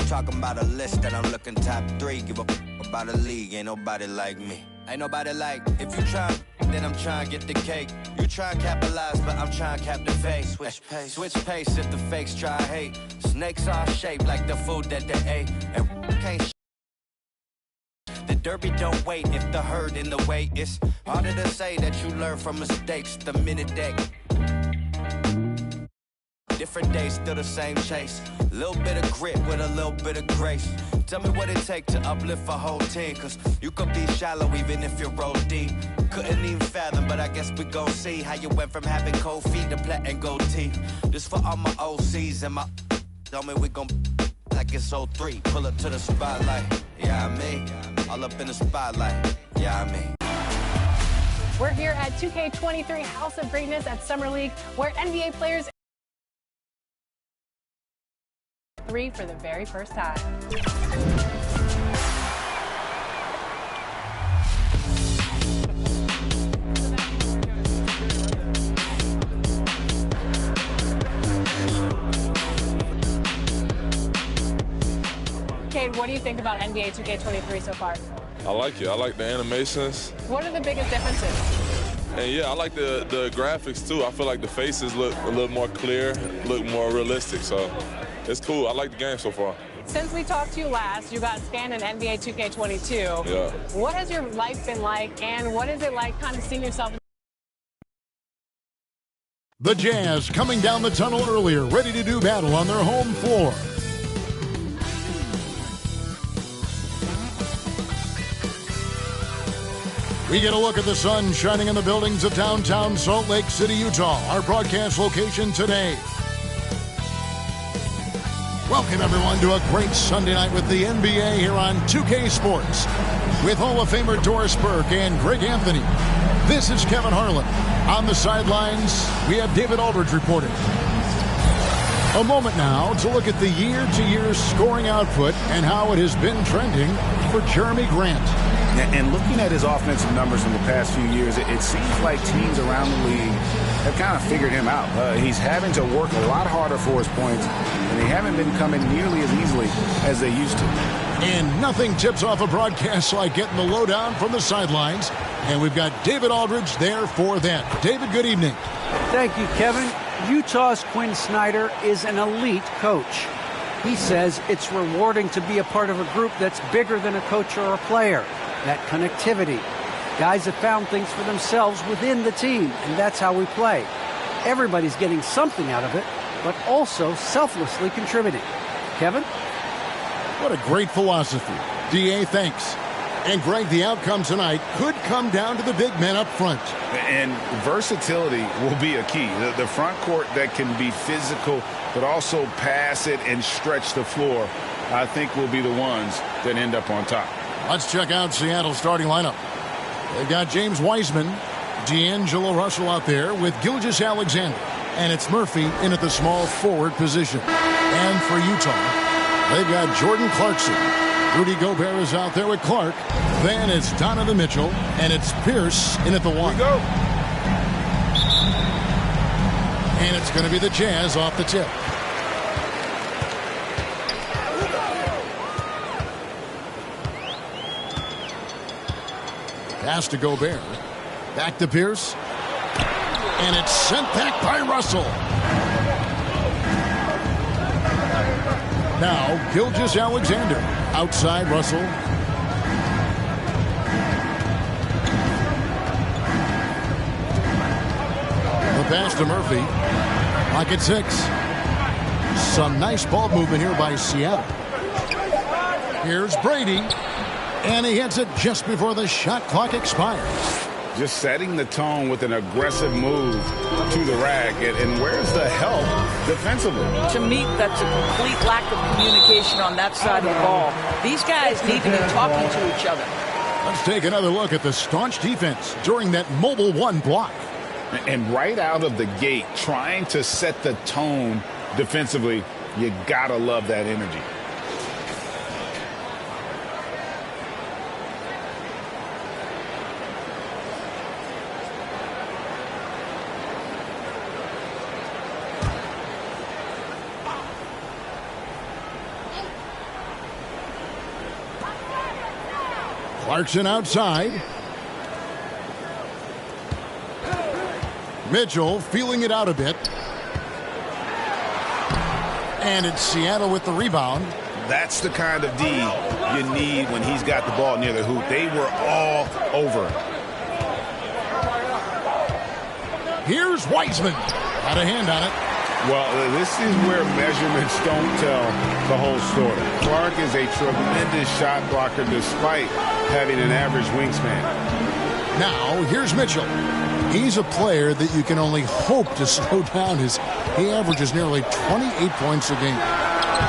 talking about a list that I'm looking top 3. Give a about a league, ain't nobody like me. Ain't nobody like, if you try, then I'm trying to get the cake. You try and capitalize, but I'm trying to cap the face. Switch pace if the fakes try hate. Snakes are shaped like the food that they ate. And can't the derby don't wait if the herd in the way. It's harder to say that you learn from mistakes the minute they different days, still the same chase. Little bit of grit with a little bit of grace. Tell me what it takes to uplift a whole team. Cause you could be shallow even if you roll deep. Couldn't even fathom, but I guess we gon' see how you went from having cold feet to plat and gold teeth. This for all my OCs and my tell me we gon' like it's 03. Pull up to the spotlight, yeah I mean. All up in the spotlight, yeah I mean. We're here at 2K23 House of Greatness at Summer League, where NBA players 3 for the very first time. Cade, what do you think about NBA 2K23 so far? I like it. I like the animations. What are the biggest differences? And yeah, I like the graphics too. I feel like the faces look a little more clear, look more realistic. So it's cool. I like the game so far. Since we talked to you last, you got scanned in NBA 2K22. Yeah. What has your life been like, and what is it like kind of seeing yourself? The Jazz coming down the tunnel earlier, ready to do battle on their home floor. We get a look at the sun shining in the buildings of downtown Salt Lake City, Utah, our broadcast location today. Welcome, everyone, to a great Sunday night with the NBA here on 2K Sports. With Hall of Famer Doris Burke and Greg Anthony, this is Kevin Harlan. On the sidelines, we have David Aldridge reporting. A moment now to look at the year-to-year scoring output and how it has been trending for Jeremy Grant. And looking at his offensive numbers in the past few years, it seems like teams around the league have kind of figured him out. He's having to work a lot harder for his points, and they haven't been coming nearly as easily as they used to. And nothing tips off a broadcast like getting the lowdown from the sidelines. And we've got David Aldridge there for that. David, good evening. Thank you, Kevin. Utah's Quinn Snyder is an elite coach. He says it's rewarding to be a part of a group that's bigger than a coach or a player. That connectivity. Guys have found things for themselves within the team, and that's how we play. Everybody's getting something out of it, but also selflessly contributing. Kevin? What a great philosophy. DA, thanks. And Greg, the outcome tonight could come down to the big men up front. And versatility will be a key. The front court that can be physical, but also pass it and stretch the floor, I think will be the ones that end up on top. Let's check out Seattle's starting lineup. They've got James Wiseman, D'Angelo Russell out there with Gilgeous-Alexander. And it's Murphy in at the small forward position. And for Utah, they've got Jordan Clarkson. Rudy Gobert is out there with Clark. Then it's Donovan Mitchell. And it's Pierce in at the one. Here we go. And it's going to be the Jazz off the tip. Pass to Gobert. Back to Pierce. And it's sent back by Russell. Now, Gilgeous-Alexander. Outside Russell. The pass to Murphy. Pocket 6. Some nice ball movement here by Seattle. Here's Brady. And he hits it just before the shot clock expires. Just setting the tone with an aggressive move to the rack. And where's the help defensively? To me, that's a complete lack of communication on that side of the ball. These guys need to be talking to each other. Let's take another look at the staunch defense during that mobile one block. And right out of the gate, trying to set the tone defensively, you gotta love that energy. Clarkson outside. Mitchell feeling it out a bit. And it's Seattle with the rebound. That's the kind of D you need when he's got the ball near the hoop. They were all over him. Here's Wiseman. Had a hand on it. Well, this is where measurements don't tell the whole story. Clark is a tremendous shot blocker despite having an average wingspan. Now, here's Mitchell. He's a player that you can only hope to slow down. He averages nearly 28 points a game.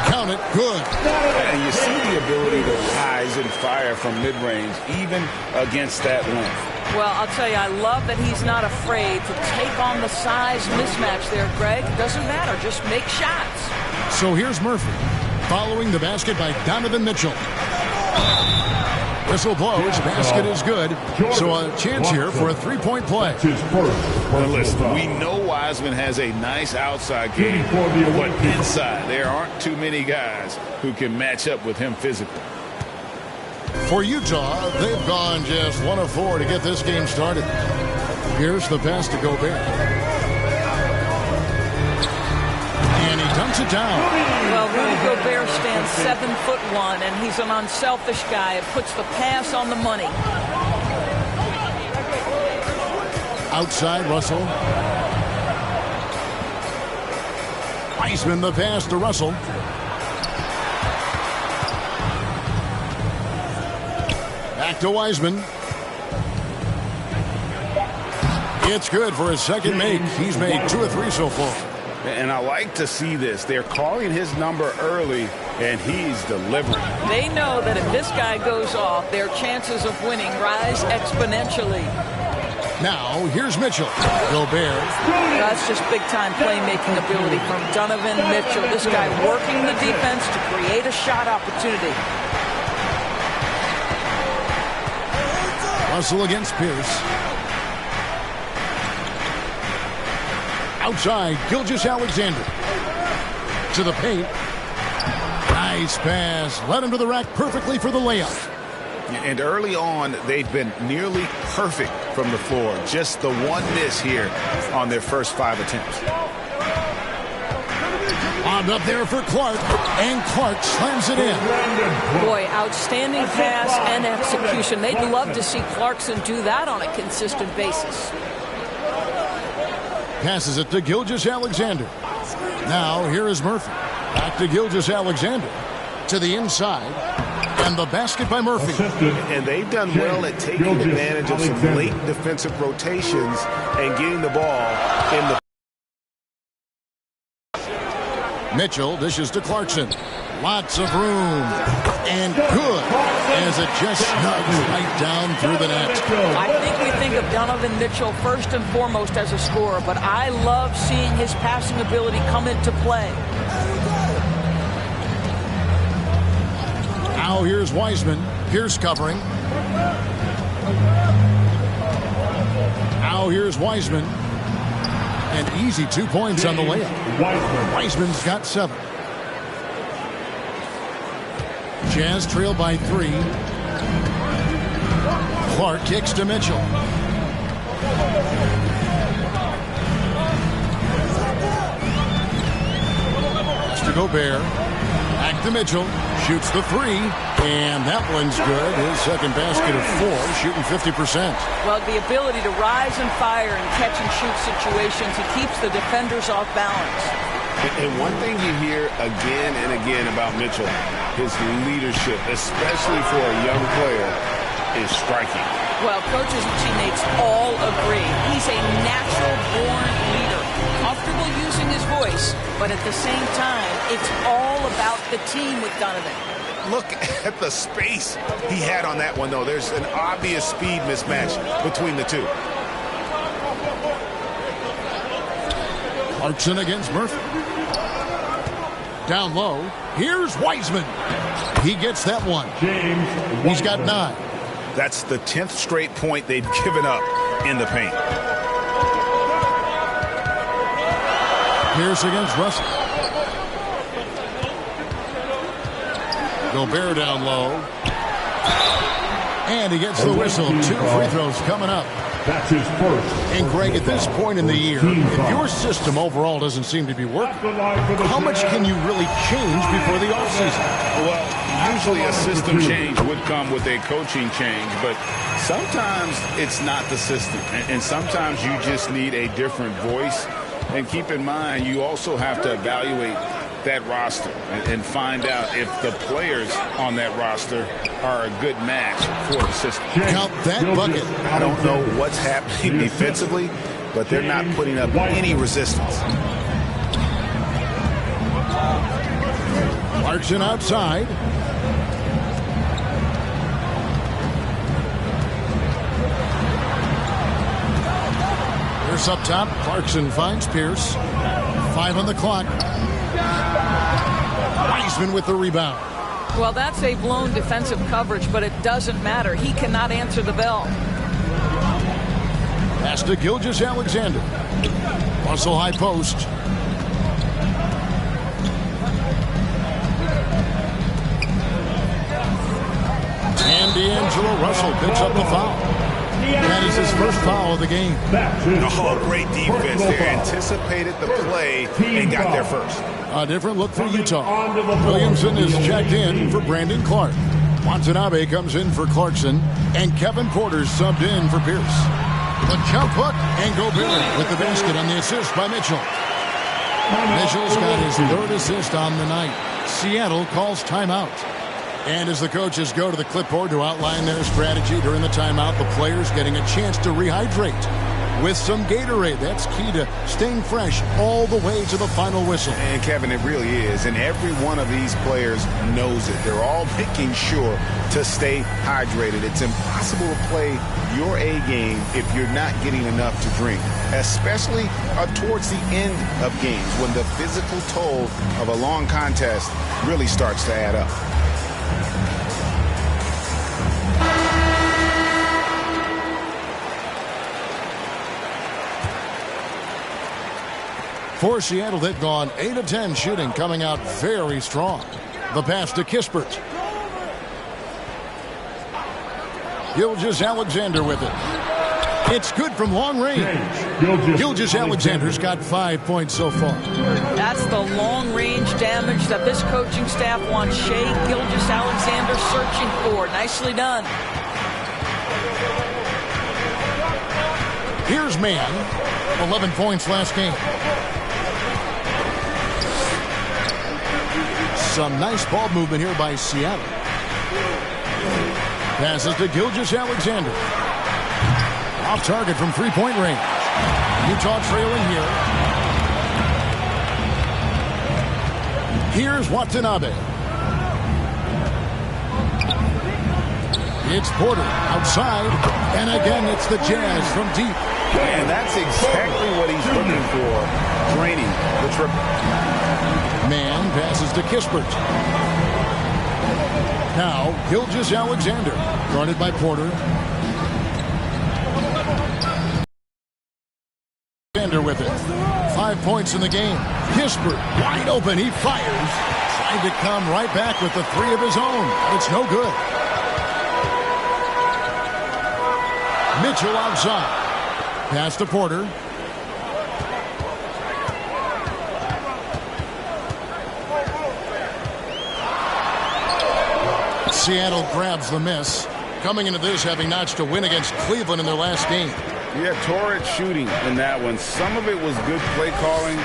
Count it, good. And you see the ability to rise and fire from mid-range, even against that length. Well, I'll tell you, I love that he's not afraid to take on the size mismatch there, Greg. Doesn't matter, just make shots. So here's Murphy, following the basket by Donovan Mitchell. Whistle blows, basket is good. So a chance here for a three-point play. Well, listen, we know Wiseman has a nice outside game, but inside there aren't too many guys who can match up with him physically. For Utah, they've gone just 1 of 4 to get this game started. Here's the pass to Gobert. And he dunks it down. Well, Rudy Gobert stands 7'1", and he's an unselfish guy. It puts the pass on the money. Outside, Russell. Wiseman, the pass to Russell. Back to Wiseman. It's good for his second make. He's made 2 of 3 so far. And I like to see this. They're calling his number early, and he's delivering. They know that if this guy goes off, their chances of winning rise exponentially. Now, here's Mitchell. Gobert. That's just big-time playmaking ability from Donovan Mitchell. This guy working the defense to create a shot opportunity. Russell against Pierce. Outside, Gilgeous-Alexander. To the paint. Nice pass. Led him to the rack perfectly for the layup. And early on, they've been nearly perfect from the floor. Just the one miss here on their first 5 attempts. Lobbed up there for Clark, and Clark slams it in. Boy, outstanding pass and execution. They'd love to see Clarkson do that on a consistent basis. Passes it to Gilgeous-Alexander. Now, here is Murphy. Back to Gilgeous-Alexander. To the inside. And the basket by Murphy. And they've done well at taking advantage of some late defensive rotations and getting the ball in the... Mitchell dishes to Clarkson. Lots of room. And good as it just snugs right down through the net. I think we think of Donovan Mitchell first and foremost as a scorer, but I love seeing his passing ability come into play. Now here's Wiseman. Pierce covering. Now here's Wiseman. An easy 2 points on the layup. Wiseman's got 7. Jazz trail by 3. Clark kicks to Mitchell. Pass to Gobert. Back to Mitchell. Shoots the 3. And that one's good. His second basket of 4, shooting 50%. Well, the ability to rise and fire in catch-and-shoot situations, he keeps the defenders off balance. And one thing you hear again and again about Mitchell, his leadership, especially for a young player, is striking. Well, coaches and teammates all agree. He's a natural-born leader, comfortable using his voice, but at the same time, it's all about the team with Donovan. Look at the space he had on that one, though. There's an obvious speed mismatch between the two. Clarkson against Murphy. Down low. Here's Wiseman. He gets that one. He's got 9. That's the 10th straight point they've given up in the paint. Pierce against Russell. Gobert down low. And he gets the whistle. 2 free throws coming up. That's his first. And Greg, at this point in the year, if your system overall doesn't seem to be working, how much can you really change before the offseason? Well, usually a system change would come with a coaching change, but sometimes it's not the system. And sometimes you just need a different voice. And keep in mind, you also have to evaluate that roster and find out if the players on that roster are a good match for the system. Count that bucket. I don't know what's happening defensively, but they're not putting up any resistance. Clarkson outside. Pierce up top. Clarkson finds Pierce. 5 on the clock. Wiseman with the rebound. Well, that's a blown defensive coverage, but it doesn't matter. He cannot answer the bell. Pass to Gilgeous-Alexander. Russell high post. And D'Angelo Russell picks up the foul. That is his first foul of the game. Oh, great defense. They anticipated the play and got there first. A different look for Utah. Williamson is checked in for Brandon Clark. Watanabe comes in for Clarkson. And Kevin Porter's subbed in for Pierce. The jump hook and Gobert with the basket on the assist by Mitchell. Mitchell's got his 3rd assist on the night. Seattle calls timeout. And as the coaches go to the clipboard to outline their strategy during the timeout, the players getting a chance to rehydrate with some Gatorade. That's key to staying fresh all the way to the final whistle. And Kevin, it really is. And every one of these players knows it. They're all making sure to stay hydrated. It's impossible to play your A game if you're not getting enough to drink, especially towards the end of games when the physical toll of a long contest really starts to add up. For Seattle, they've gone 8 of 10 shooting, coming out very strong. The pass to Kispert. Gilgeous-Alexander with it. It's good from long range. Gilgeous-Alexander's got 5 points so far. That's the long-range damage that this coaching staff wants Shai Gilgeous-Alexander searching for. Nicely done. Here's Mann. 11 points last game. Some nice ball movement here by Seattle. Passes to Gilgeous-Alexander. Off target from 3-point range. Utah trailing here. Here's Watanabe. It's Porter outside. And again, it's the Jazz from deep. And that's exactly what he's looking for. Draining the triple. Mann passes to Kispert. Now, Gilgeous-Alexander, guarded by Porter. Alexander with it. 5 points in the game. Kispert, wide open, he fires. Trying to come right back with the 3 of his own. It's no good. Mitchell outside. Pass to Porter. Seattle grabs the miss. Coming into this, having notched a win against Cleveland in their last game. Yeah, torrid shooting in that one. Some of it was good play calling.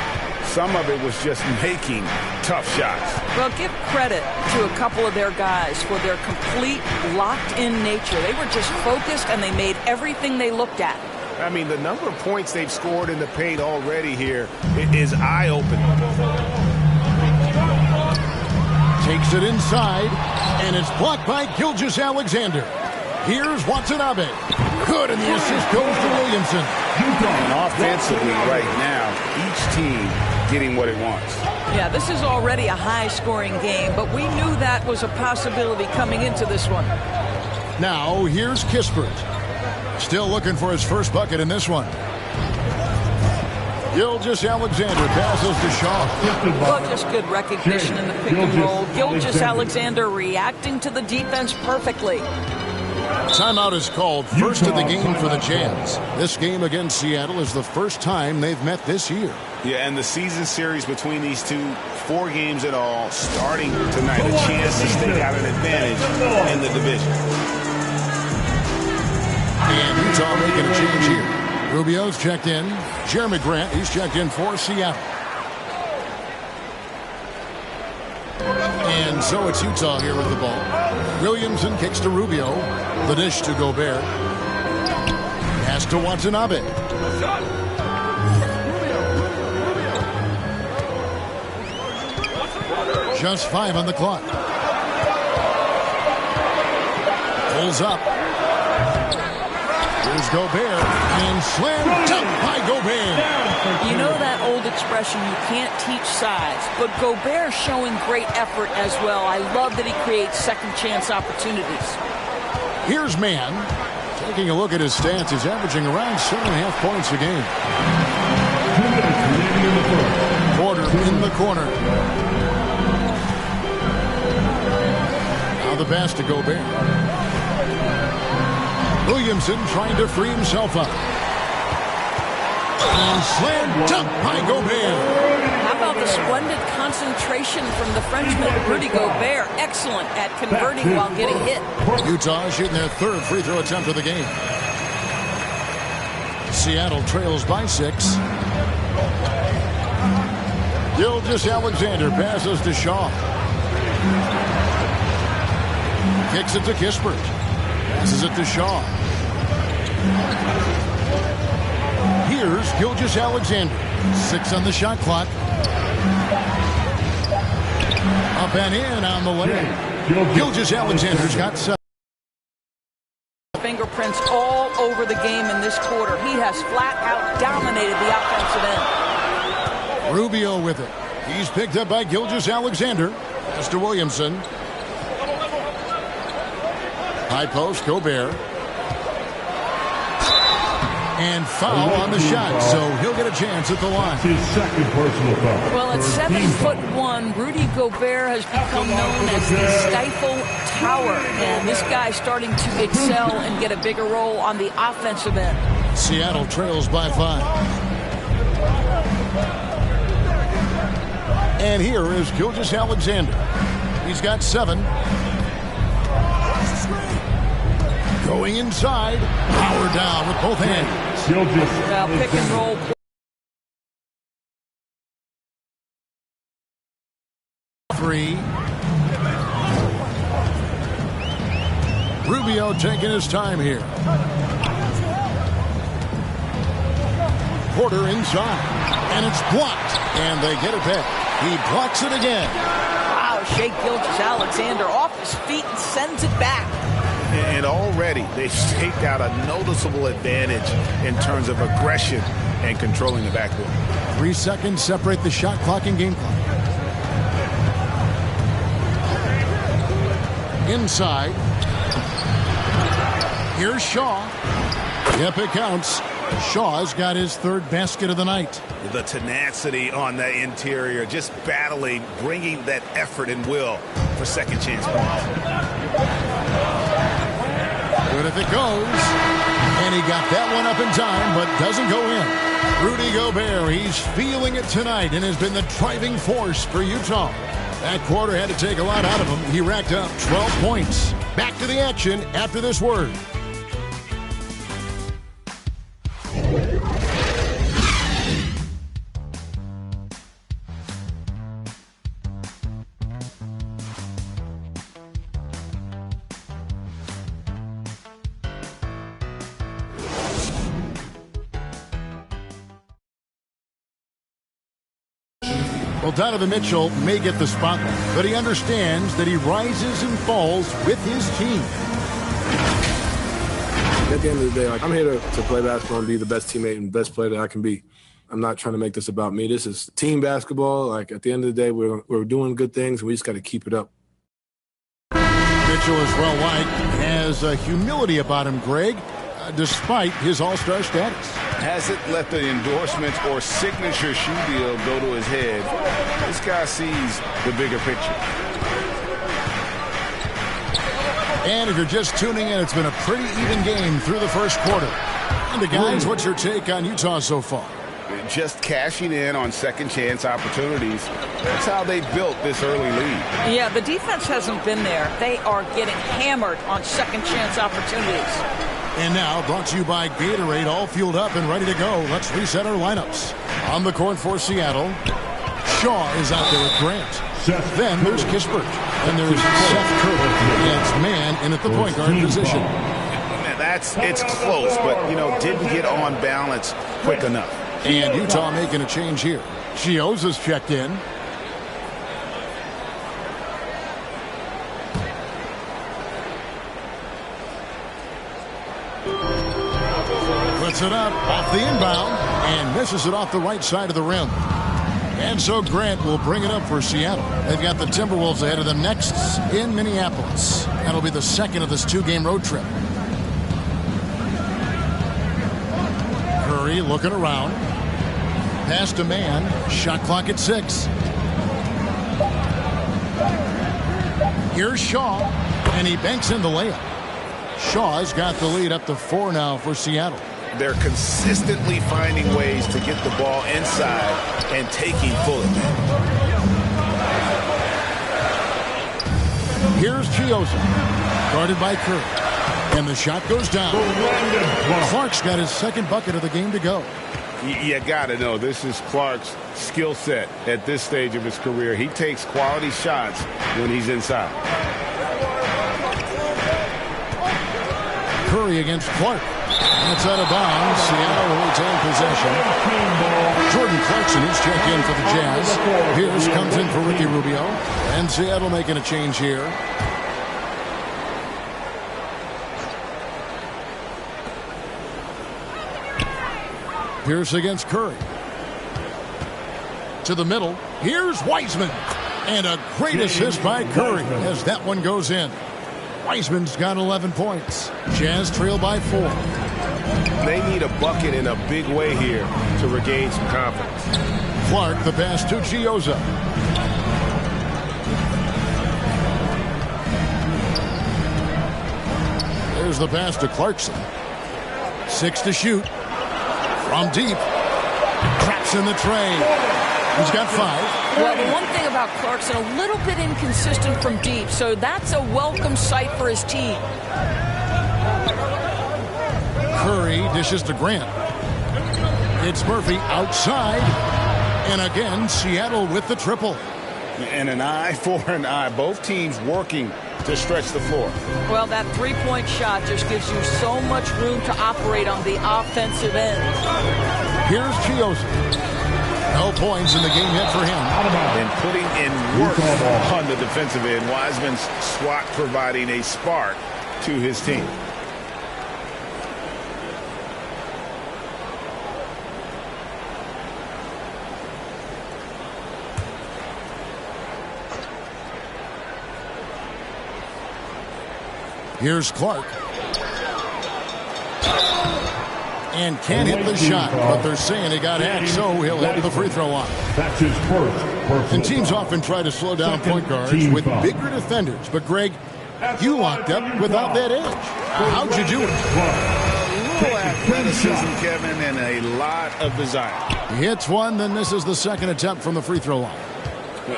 Some of it was just making tough shots. Well, give credit to a couple of their guys for their complete locked-in nature. They were just focused, and they made everything they looked at. I mean, the number of points they've scored in the paint already here is eye-opening. Takes it inside, and it's blocked by Gilgeous-Alexander. Here's Watanabe. Good, and the assist goes to Williamson. And offensively right now, each team getting what it wants. Yeah, this is already a high-scoring game, but we knew that was a possibility coming into this one. Now, here's Kispert. Still looking for his first bucket in this one. Gilgeous-Alexander passes to Shaw. Well, just good recognition in the pick and roll. Gilgeous-Alexander reacting to the defense perfectly. Timeout is called, first of the game for the Jazz. This game against Seattle is the first time they've met this year. Yeah, and the season series between these two, 4 games in all, starting tonight, a chance to stake out an advantage in the division. And Utah making a change here. Rubio's checked in. Jeremy Grant, he's checked in for Seattle. And so it's Utah here with the ball. Williamson kicks to Rubio. The dish to Gobert. Pass to Watanabe. Just 5 on the clock. Pulls up. Here's Gobert. And slam dunk by Gobert. You know that old expression, you can't teach size, but Gobert's showing great effort as well. I love that he creates second chance opportunities. Here's Mann. Taking a look at his stats, he's averaging around 7.5 points a game. Porter in the corner. Now the pass to Gobert. Williamson trying to free himself up. And slam dunk by Gobert. How about the splendid concentration from the Frenchman, Rudy Gobert? Excellent at converting while getting hit. Utah shooting their 3rd free throw attempt of the game. Seattle trails by 6. Gilgeous-Alexander passes to Shaw. Kicks it to Kispert. Passes it to Shaw. Here's Gilgeous-Alexander. 6 on the shot clock. Up and in on the layup. Gilgeous-Alexander's got 7. Fingerprints all over the game in this quarter. He has flat out dominated the offensive end. Rubio with it. He's picked up by Gilgeous-Alexander. Pass to Williamson. High post, Gobert. And foul on the shot, so he'll get a chance at the line. His second personal foul. Well, at 7'1", Rudy Gobert has become known as the Stifle Tower, and this guy's starting to excel and get a bigger role on the offensive end. Seattle trails by 5. And here is Gilgeous-Alexander. He's got 7. Going inside, power down with both hands. Now pick and roll. Three. Rubio taking his time here. Porter inside, and it's blocked, and they get it back. He blocks it again. Wow, Shai Gilgeous-Alexander off his feet and sends it back. And already they've staked out a noticeable advantage in terms of aggression and controlling the backcourt. 3 seconds separate the shot clock and game clock. Inside. Here's Shaw. Yep, it counts. Shaw's got his 3rd basket of the night. The tenacity on the interior, just battling, bringing that effort and will for second chance points. Good if it goes. And he got that one up in time, but doesn't go in. Rudy Gobert, he's feeling it tonight and has been the driving force for Utah. That quarter had to take a lot out of him. He racked up 12 points. Back to the action after this word. Well, Donovan Mitchell may get the spotlight, but he understands that he rises and falls with his team. At the end of the day, I'm here to play basketball and be the best teammate and best player that I can be. I'm not trying to make this about me. This is team basketball. At the end of the day, we're doing good things, and we just got to keep it up. Mitchell, as well liked, has a humility about him, Greg, despite his all-star status. Hasn't let the endorsements or signature shoe deal go to his head. This guy sees the bigger picture. And if you're just tuning in, it's been a pretty even game through the first quarter. And the guys, what's your take on Utah so far? Just cashing in on second chance opportunities. That's how they built this early lead. Yeah, the defense hasn't been there. They are getting hammered on second chance opportunities. And now, brought to you by Gatorade, all fueled up and ready to go. Let's reset our lineups. On the court for Seattle, Shaw is out there with Grant. Then there's Kispert. And there's Seth Curry. It's man in at the point guard position. It's close, but, didn't get on balance quick enough. And Utah making a change here. Chioza's checked in. Puts it up off the inbound and misses it off the right side of the rim. And so Grant will bring it up for Seattle. They've got the Timberwolves ahead of them next in Minneapolis. That'll be the second of this two-game road trip. Curry looking around. Pass to man. Shot clock at 6. Here's Shaw. And he banks in the layup. Shaw's got the lead up to 4 now for Seattle. They're consistently finding ways to get the ball inside and taking full advantage. Here's Chioza. Guarded by Curry. And the shot goes down. Clark's got his second bucket of the game to go. You got to know, this is Clark's skill set at this stage of his career. He takes quality shots when he's inside. Curry against Clark. That's out of bounds. Seattle will retain possession. Jordan Clarkson is checked in for the Jazz. Pierce comes in for Ricky Rubio. And Seattle making a change here. Pierce against Curry. To the middle. Here's Wiseman. And a great assist by Curry as that one goes in. Wiseman's got 11 points. Jazz trail by 4. They need a bucket in a big way here to regain some confidence. Clark, the pass to Chioza. There's the pass to Clarkson. 6 to shoot. From deep. Traps in the tray. He's got 5. Well, the one thing about Clarkson, a little bit inconsistent from deep, so that's a welcome sight for his team. Curry dishes to Grant. It's Murphy outside. And again, Seattle with the triple. And an eye for an eye. Both teams working to stretch the floor. Well, that three-point shot just gives you so much room to operate on the offensive end. Here's Chioza. No points in the game yet for him. And putting in work on the defensive end. Wiseman's swat providing a spark to his team. Here's Clark. And can't hit the shot, but they're saying he got hacked, so he'll head to the free throw line. That's his first. And teams often try to slow down point guards with bigger defenders. But, Greg, you locked up without that edge. How'd you do it? A little athleticism, Kevin, and a lot of desire. He hits one, then misses the second attempt from the free throw line.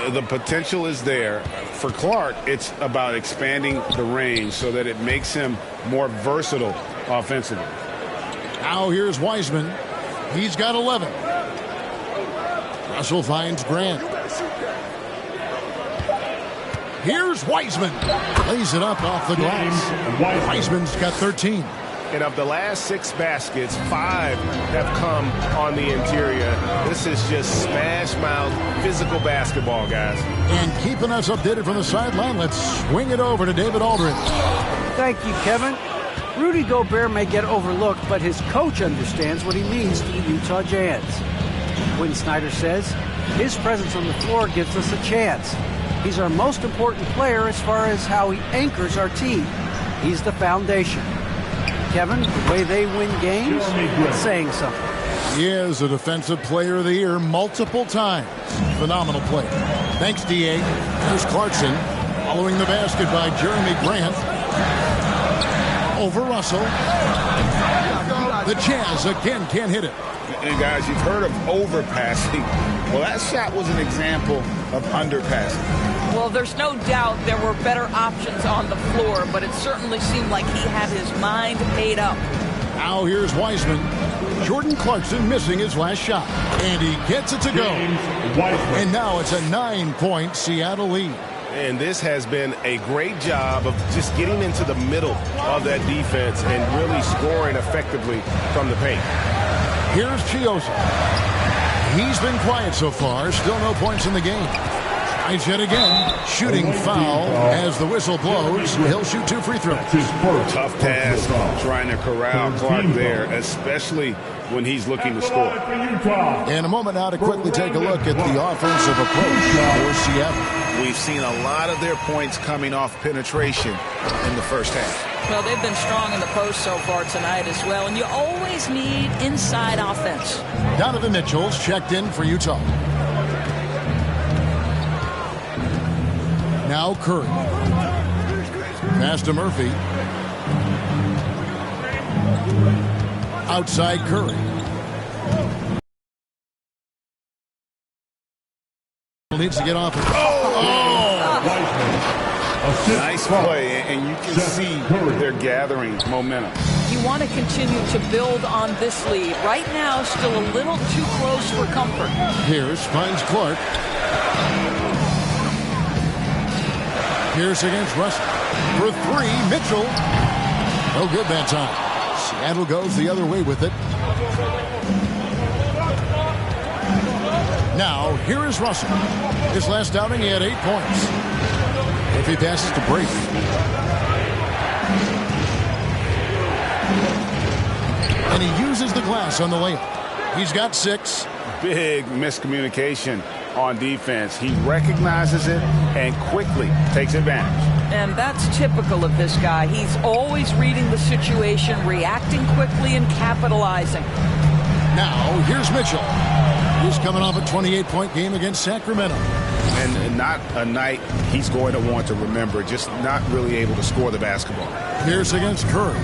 The potential is there. For Clark, it's about expanding the range so that it makes him more versatile offensively. Now here's Wiseman. He's got 11. Russell finds Grant. Here's Wiseman. Lays it up off the glass. Wiseman's got 13. And of the last 6 baskets, 5 have come on the interior. This is just smash mouth physical basketball, guys. And keeping us updated from the sideline, let's swing it over to David Aldridge. Thank you, Kevin. Rudy Gobert may get overlooked, but his coach understands what he means to the Utah Jazz. Quinn Snyder says his presence on the floor gives us a chance. He's our most important player as far as how he anchors our team. He's the foundation. Kevin, the way they win games, it's saying something. He is a Defensive Player of the Year multiple times. Phenomenal player. Thanks, D.A. Here's Clarkson following the basket by Jeremy Grant. Over Russell. The Jazz again can't hit it. And guys, you've heard of overpassing. Well, that shot was an example of underpassing. Well, there's no doubt there were better options on the floor, but it certainly seemed like he had his mind made up. Now here's Wiseman. Jordan Clarkson missing his last shot. And he gets it to go. And now it's a 9-point Seattle lead. And this has been a great job of just getting into the middle of that defense and really scoring effectively from the paint. Here's Chiosa. He's been quiet so far. Still no points in the game. Tries yet again. Shooting foul as the whistle blows. He'll shoot 2 free throws. Tough task trying to corral Clark there, especially when he's looking to score. In a moment now to quickly take a look at the offensive approach for Seattle. We've seen a lot of their points coming off penetration in the first half. Well, they've been strong in the post so far tonight as well, and you always need inside offense. Donovan Mitchell's checked in for Utah. Now Curry. Pass to Murphy. Outside Curry. Needs to get off. Nice play, and you can see they're gathering momentum. You want to continue to build on this lead. Right now, still a little too close for comfort. Pierce finds Clark. Pierce against Russell. For 3, Mitchell. No good that time. Seattle goes the other way with it. Now, here is Russell. His last outing, he had 8 points. If he passes to break. And he uses the glass on the layup. He's got 6. Big miscommunication on defense. He recognizes it and quickly takes advantage. And that's typical of this guy. He's always reading the situation, reacting quickly, and capitalizing. Now, here's Mitchell. He's coming off a 28-point game against Sacramento. And not a night he's going to want to remember, just not really able to score the basketball. Pierce against Curry.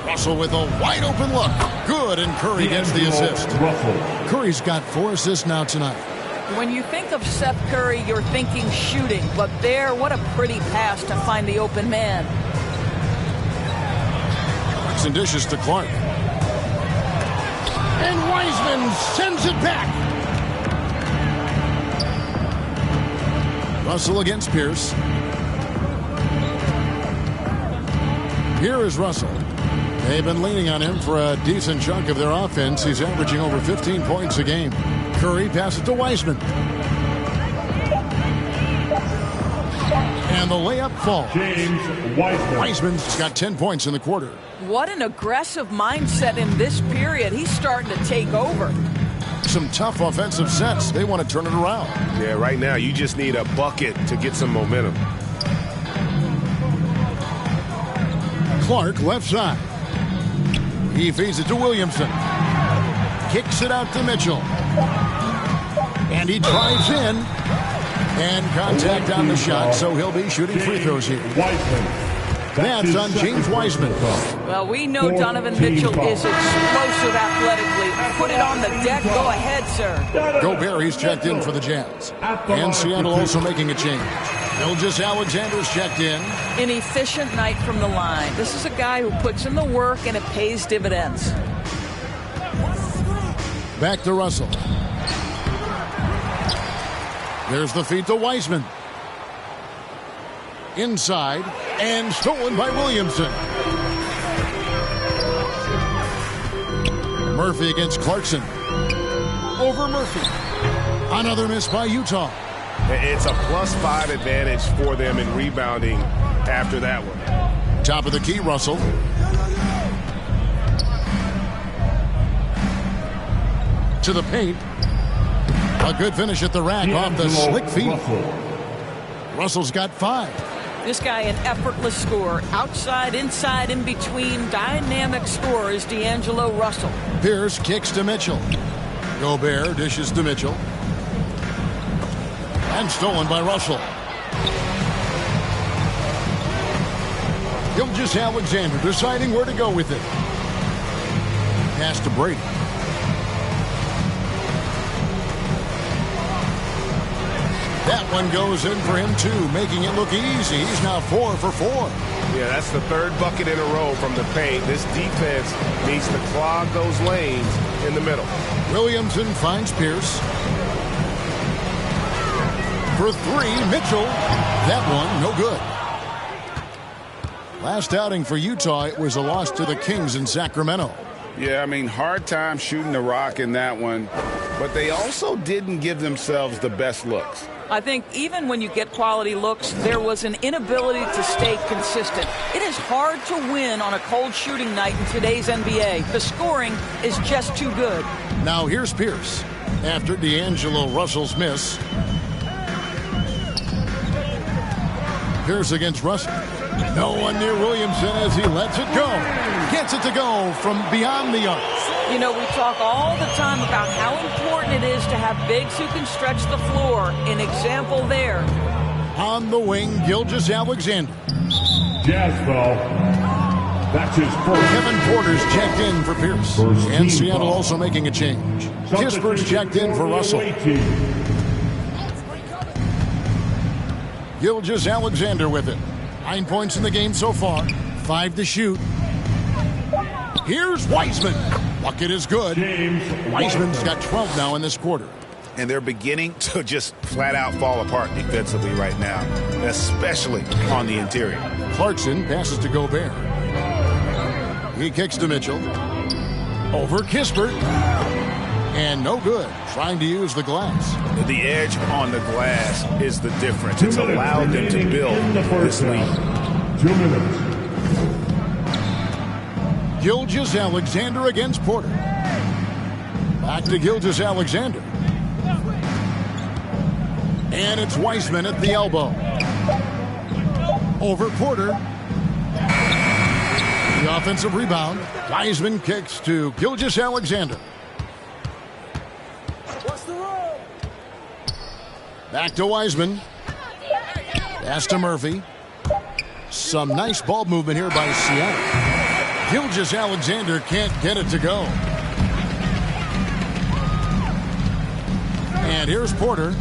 Russell with a wide-open look. Good, and Curry gets the assist. Curry's got 4 assists now tonight. When you think of Seth Curry, you're thinking shooting. But there, what a pretty pass to find the open man. Clarkson dishes to Clark. And Wiseman sends it back. Russell against Pierce. Here is Russell. They've been leaning on him for a decent chunk of their offense. He's averaging over 15 points a game. Curry passes to Wiseman. And the layup falls. Wiseman's got 10 points in the quarter. What an aggressive mindset in this period. He's starting to take over. Some tough offensive sets. They want to turn it around. Yeah, right now you just need a bucket to get some momentum. Clark left side. He feeds it to Williamson. Kicks it out to Mitchell. And he drives in. And contact on the shot, so he'll be shooting free throws here. That's on James Wiseman. Well, we know Donovan Mitchell is explosive athletically. Put it on the deck. Go ahead, sir. Gobert, he's checked in for the Jazz. And Seattle also making a change. Gilgeous-Alexander's checked in. An efficient night from the line. This is a guy who puts in the work, and it pays dividends. Back to Russell. There's the feed to Wiseman. Inside, and stolen by Williamson. Murphy against Clarkson. Over Murphy. Another miss by Utah. It's a +5 advantage for them in rebounding after that one. Top of the key, Russell. To the paint. A good finish at the rack off the slick feet. Russell's got 5. This guy, an effortless scorer. Outside, inside, in between. Dynamic scorer is D'Angelo Russell. Pierce kicks to Mitchell. Gobert dishes to Mitchell. And stolen by Russell. Gilgeous-Alexander deciding where to go with it. Pass to Brady. That one goes in for him, too, making it look easy. He's now 4 for 4. Yeah, that's the third bucket in a row from the paint. This defense needs to clog those lanes in the middle. Williamson finds Pierce. For 3, Mitchell. That one, no good. Last outing for Utah, it was a loss to the Kings in Sacramento. Yeah, I mean, hard time shooting the rock in that one. But they also didn't give themselves the best looks. I think even when you get quality looks, there was an inability to stay consistent. It is hard to win on a cold shooting night in today's NBA. The scoring is just too good. Now here's Pierce after D'Angelo Russell's miss. Pierce against Russell. No one near Williamson as he lets it go. Gets it to go from beyond the arc. You know, we talk all the time about how important it is to have bigs who can stretch the floor. An example there. On the wing, Gilgeous-Alexander. Jazz foul. That's his first. Kevin Porter's checked in for Pierce. And Seattle also making a change. Kispert's checked in for Russell. Gilgeous-Alexander with it. 9 points in the game so far. 5 to shoot. Here's Wiseman. Bucket is good. Wiseman's got 12 now in this quarter. And they're beginning to just flat out fall apart defensively right now, especially on the interior. Clarkson passes to Gobert. He kicks to Mitchell. Over Kispert. And no good. Trying to use the glass. The edge on the glass is the difference. It's allowed them to build this lead. 2 minutes. Gilgeous-Alexander against Porter. Back to Gilgeous-Alexander. And it's Wiseman at the elbow. Over Porter. The offensive rebound. Wiseman kicks to Gilgeous-Alexander. Back to Wiseman. Pass to Murphy. Some nice ball movement here by Seattle. Gilgeous-Alexander can't get it to go. And here's Porter.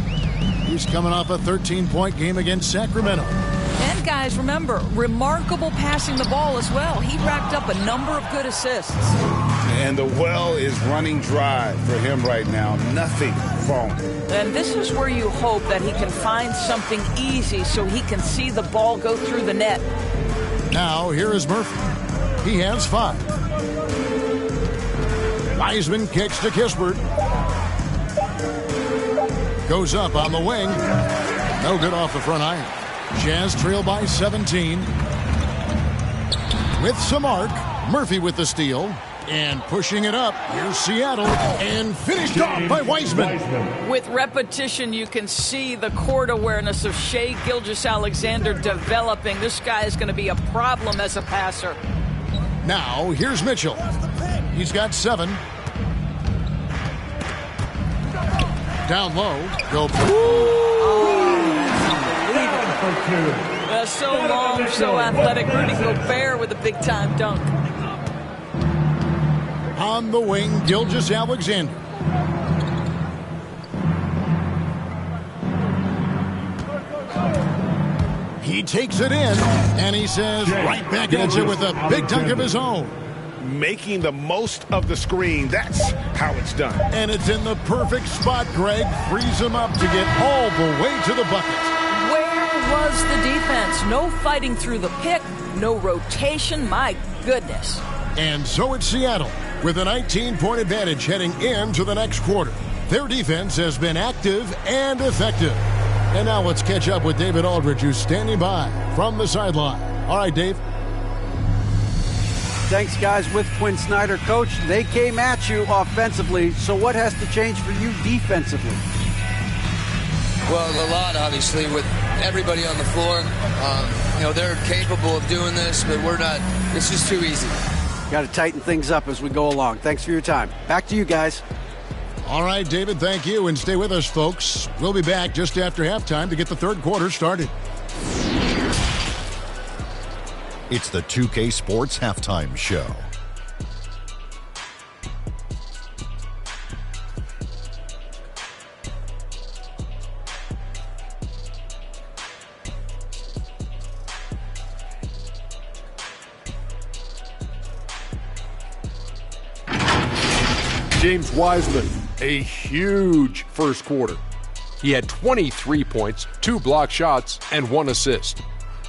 He's coming off a 13-point game against Sacramento. And guys, remember, remarkable passing the ball as well. He racked up a number of good assists. And the well is running dry for him right now. Nothing falling. And this is where you hope that he can find something easy so he can see the ball go through the net. Now, here is Murphy. He has 5. Wiseman kicks to Kispert. Goes up on the wing. No good off the front iron. Jazz trail by 17. With some arc. Murphy with the steal. And pushing it up. Here's Seattle. And finished off by Wiseman. With repetition, you can see the court awareness of Shai Gilgeous-Alexander developing. This guy is going to be a problem as a passer. Now, here's Mitchell. He's got 7. Down low. Go. So long, so athletic. Rudy Gobert with a big-time dunk. On the wing, Gilgeous-Alexander. He takes it in, and he says right back at you with a big dunk of his own. Making the most of the screen. That's how it's done. And it's in the perfect spot, Greg. Frees him up to get all the way to the bucket. Where was the defense? No fighting through the pick, no rotation. My goodness. And so it's Seattle with a 19-point advantage heading into the next quarter. Their defense has been active and effective. And now let's catch up with David Aldridge, who's standing by from the sideline. All right, Dave. Thanks, guys. With Quinn Snyder, Coach, they came at you offensively. So what has to change for you defensively? Well, a lot, obviously, with everybody on the floor. They're capable of doing this, but we're not. It's just too easy. Got to tighten things up as we go along. Thanks for your time. Back to you guys. All right, David, thank you. And stay with us, folks. We'll be back just after halftime to get the third quarter started. It's the 2K Sports Halftime Show. James Wiseman, a huge first quarter. He had 23 points, 2 blocked shots, and 1 assist.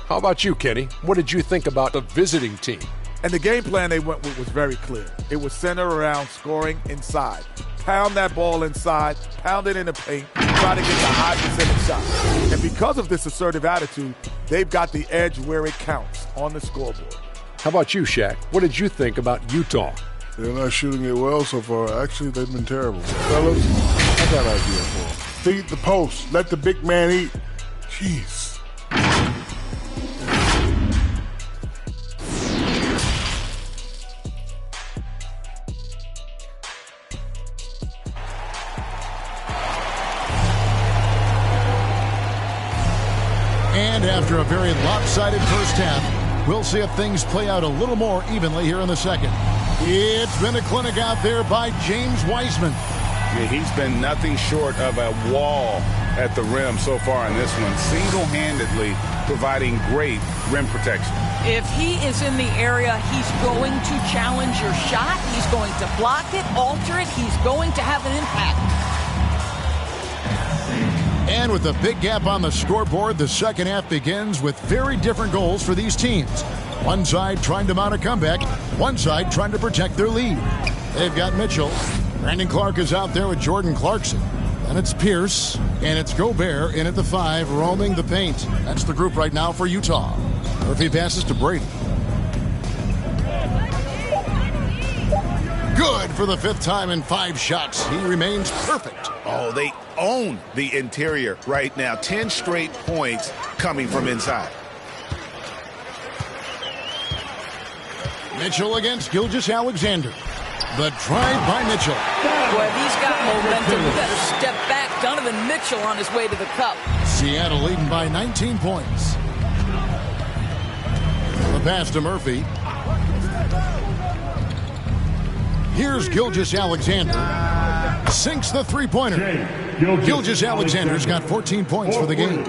How about you, Kenny? What did you think about the visiting team? And the game plan they went with was very clear. It was centered around scoring inside. Pound that ball inside, pound it in the paint, try to get the high percentage shot. And because of this assertive attitude, they've got the edge where it counts on the scoreboard. How about you, Shaq? What did you think about Utah? They're not shooting it well so far. Actually, they've been terrible. Fellas, I got an idea for them. Feed the post. Let the big man eat. Jeez. And after a very lopsided first half, we'll see if things play out a little more evenly here in the second. It's been a clinic out there by James Wiseman. Yeah, he's been nothing short of a wall at the rim so far in this one, single-handedly providing great rim protection. If he is in the area, he's going to challenge your shot. He's going to block it, alter it. He's going to have an impact. And with a big gap on the scoreboard, the second half begins with very different goals for these teams. One side trying to mount a comeback, one side trying to protect their lead. They've got Mitchell. Brandon Clark is out there with Jordan Clarkson. And it's Pierce, and it's Gobert in at the 5, roaming the paint. That's the group right now for Utah. Murphy passes to Brady. Good for the 5th time in 5 shots. He remains perfect. Oh, they own the interior right now. 10 straight points coming from inside. Mitchell against Gilgeous-Alexander. The drive by Mitchell. Boy, he's got momentum. We got to step back. Donovan Mitchell on his way to the cup. Seattle leading by 19 points. The pass to Murphy. Here's Gilgeous-Alexander. Sinks the three-pointer. Gilgeous-Alexander's got 14 points for the game.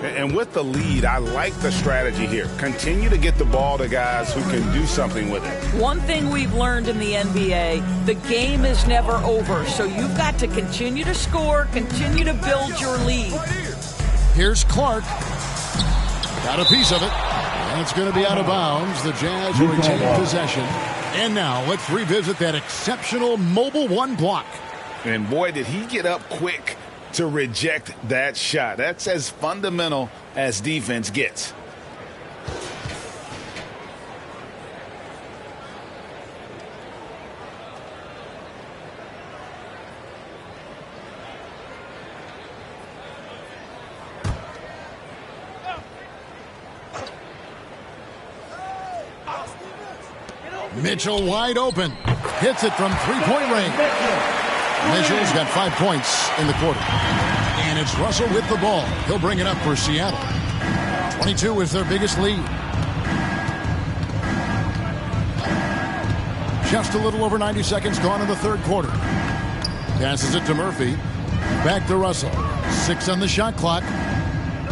And with the lead, I like the strategy here. Continue to get the ball to guys who can do something with it. One thing we've learned in the NBA, the game is never over. So you've got to continue to score, continue to build your lead. Here's Clark. Got a piece of it. And it's going to be out of bounds. The Jazz will retain possession. And now let's revisit that exceptional mobile 1 block. And boy, did he get up quick to reject that shot. That's as fundamental as defense gets. Mitchell wide open. Hits it from three-point range. Mitchell's got 5 points in the quarter. And it's Russell with the ball. He'll bring it up for Seattle. 22 is their biggest lead. Just a little over 90 seconds gone in the third quarter. Passes it to Murphy. Back to Russell. 6 on the shot clock.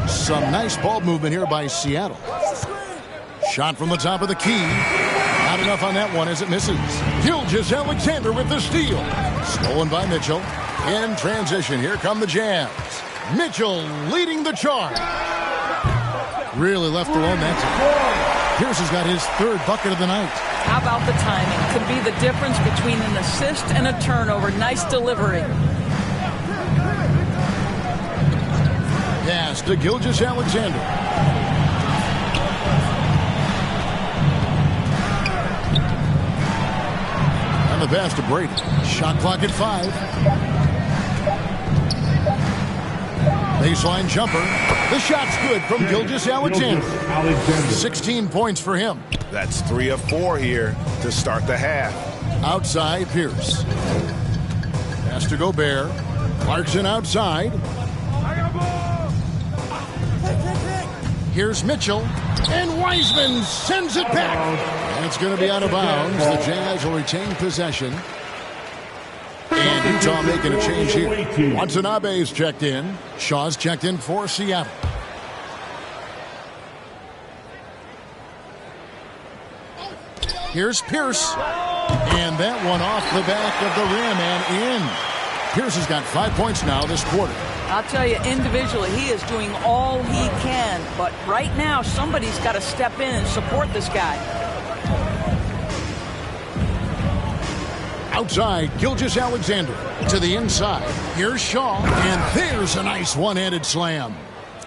Some nice ball movement here by Seattle. Shot from the top of the key. Not enough on that one as it misses. Gilgeous-Alexander with the steal. Stolen by Mitchell. In transition, here come the Jazz. Mitchell leading the charge. Really left alone that time. Pierce has got his 3rd bucket of the night. How about the timing? Could be the difference between an assist and a turnover. Nice delivery. Pass to Gilgeous-Alexander. The pass to Brady. Shot clock at 5. Baseline jumper. The shot's good from Gilgeous-Alexander. 16 points for him. That's 3 of 4 here to start the half. Outside, Pierce. Pass to Gobert. Clarkson outside. Here's Mitchell, and Wiseman sends it back. And it's going to be out of bounds. The Jazz will retain possession. And Utah making a change here. Watanabe's checked in. Shaw's checked in for Seattle. Here's Pierce. And that one off the back of the rim and in. Pierce has got 5 points now this quarter. I'll tell you, individually, he is doing all he can. But right now, somebody's got to step in and support this guy. Outside, Gilgeous-Alexander to the inside. Here's Shaw, and there's a nice one-handed slam.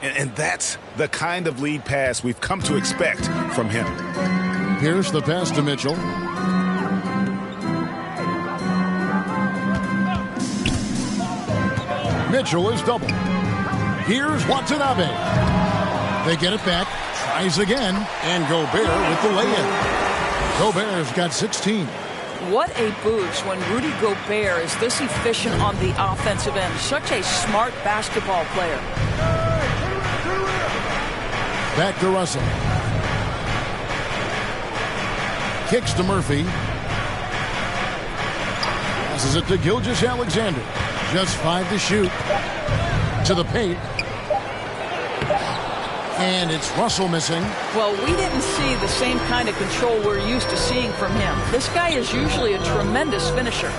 And that's the kind of lead pass we've come to expect from him. Here's the pass to Mitchell. Mitchell is double. Here's Watanabe. They get it back, tries again, and Gobert with the lay-in. Gobert's got 16. What a boost when Rudy Gobert is this efficient on the offensive end. Such a smart basketball player. Back to Russell. Kicks to Murphy. Passes it to Gilgeous-Alexander. Just 5 to shoot. To the paint. And it's Russell missing. Well, we didn't see the same kind of control we're used to seeing from him. This guy is usually a tremendous finisher.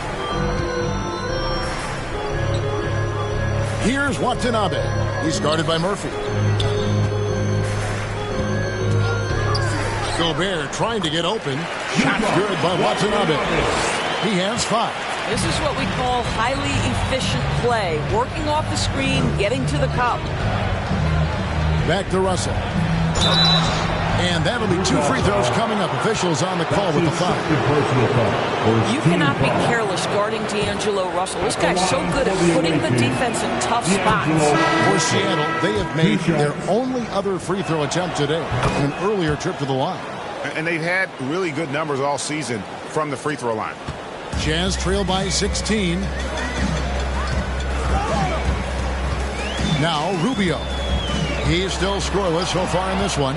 Here's Watanabe. He's guarded by Murphy. Gobert trying to get open. Shot good by Watanabe. He has 5. This is what we call highly efficient play. Working off the screen, getting to the cup. Back to Russell. And that'll be 2 free throws coming up. Officials on the call with the foul. You cannot be careless guarding D'Angelo Russell. This guy's so good at putting the defense in tough spots. For Seattle, they have made their only other free throw attempt today on an earlier trip to the line. And they've had really good numbers all season from the free throw line. Jazz trail by 16. Now Rubio. He is still scoreless so far in this one.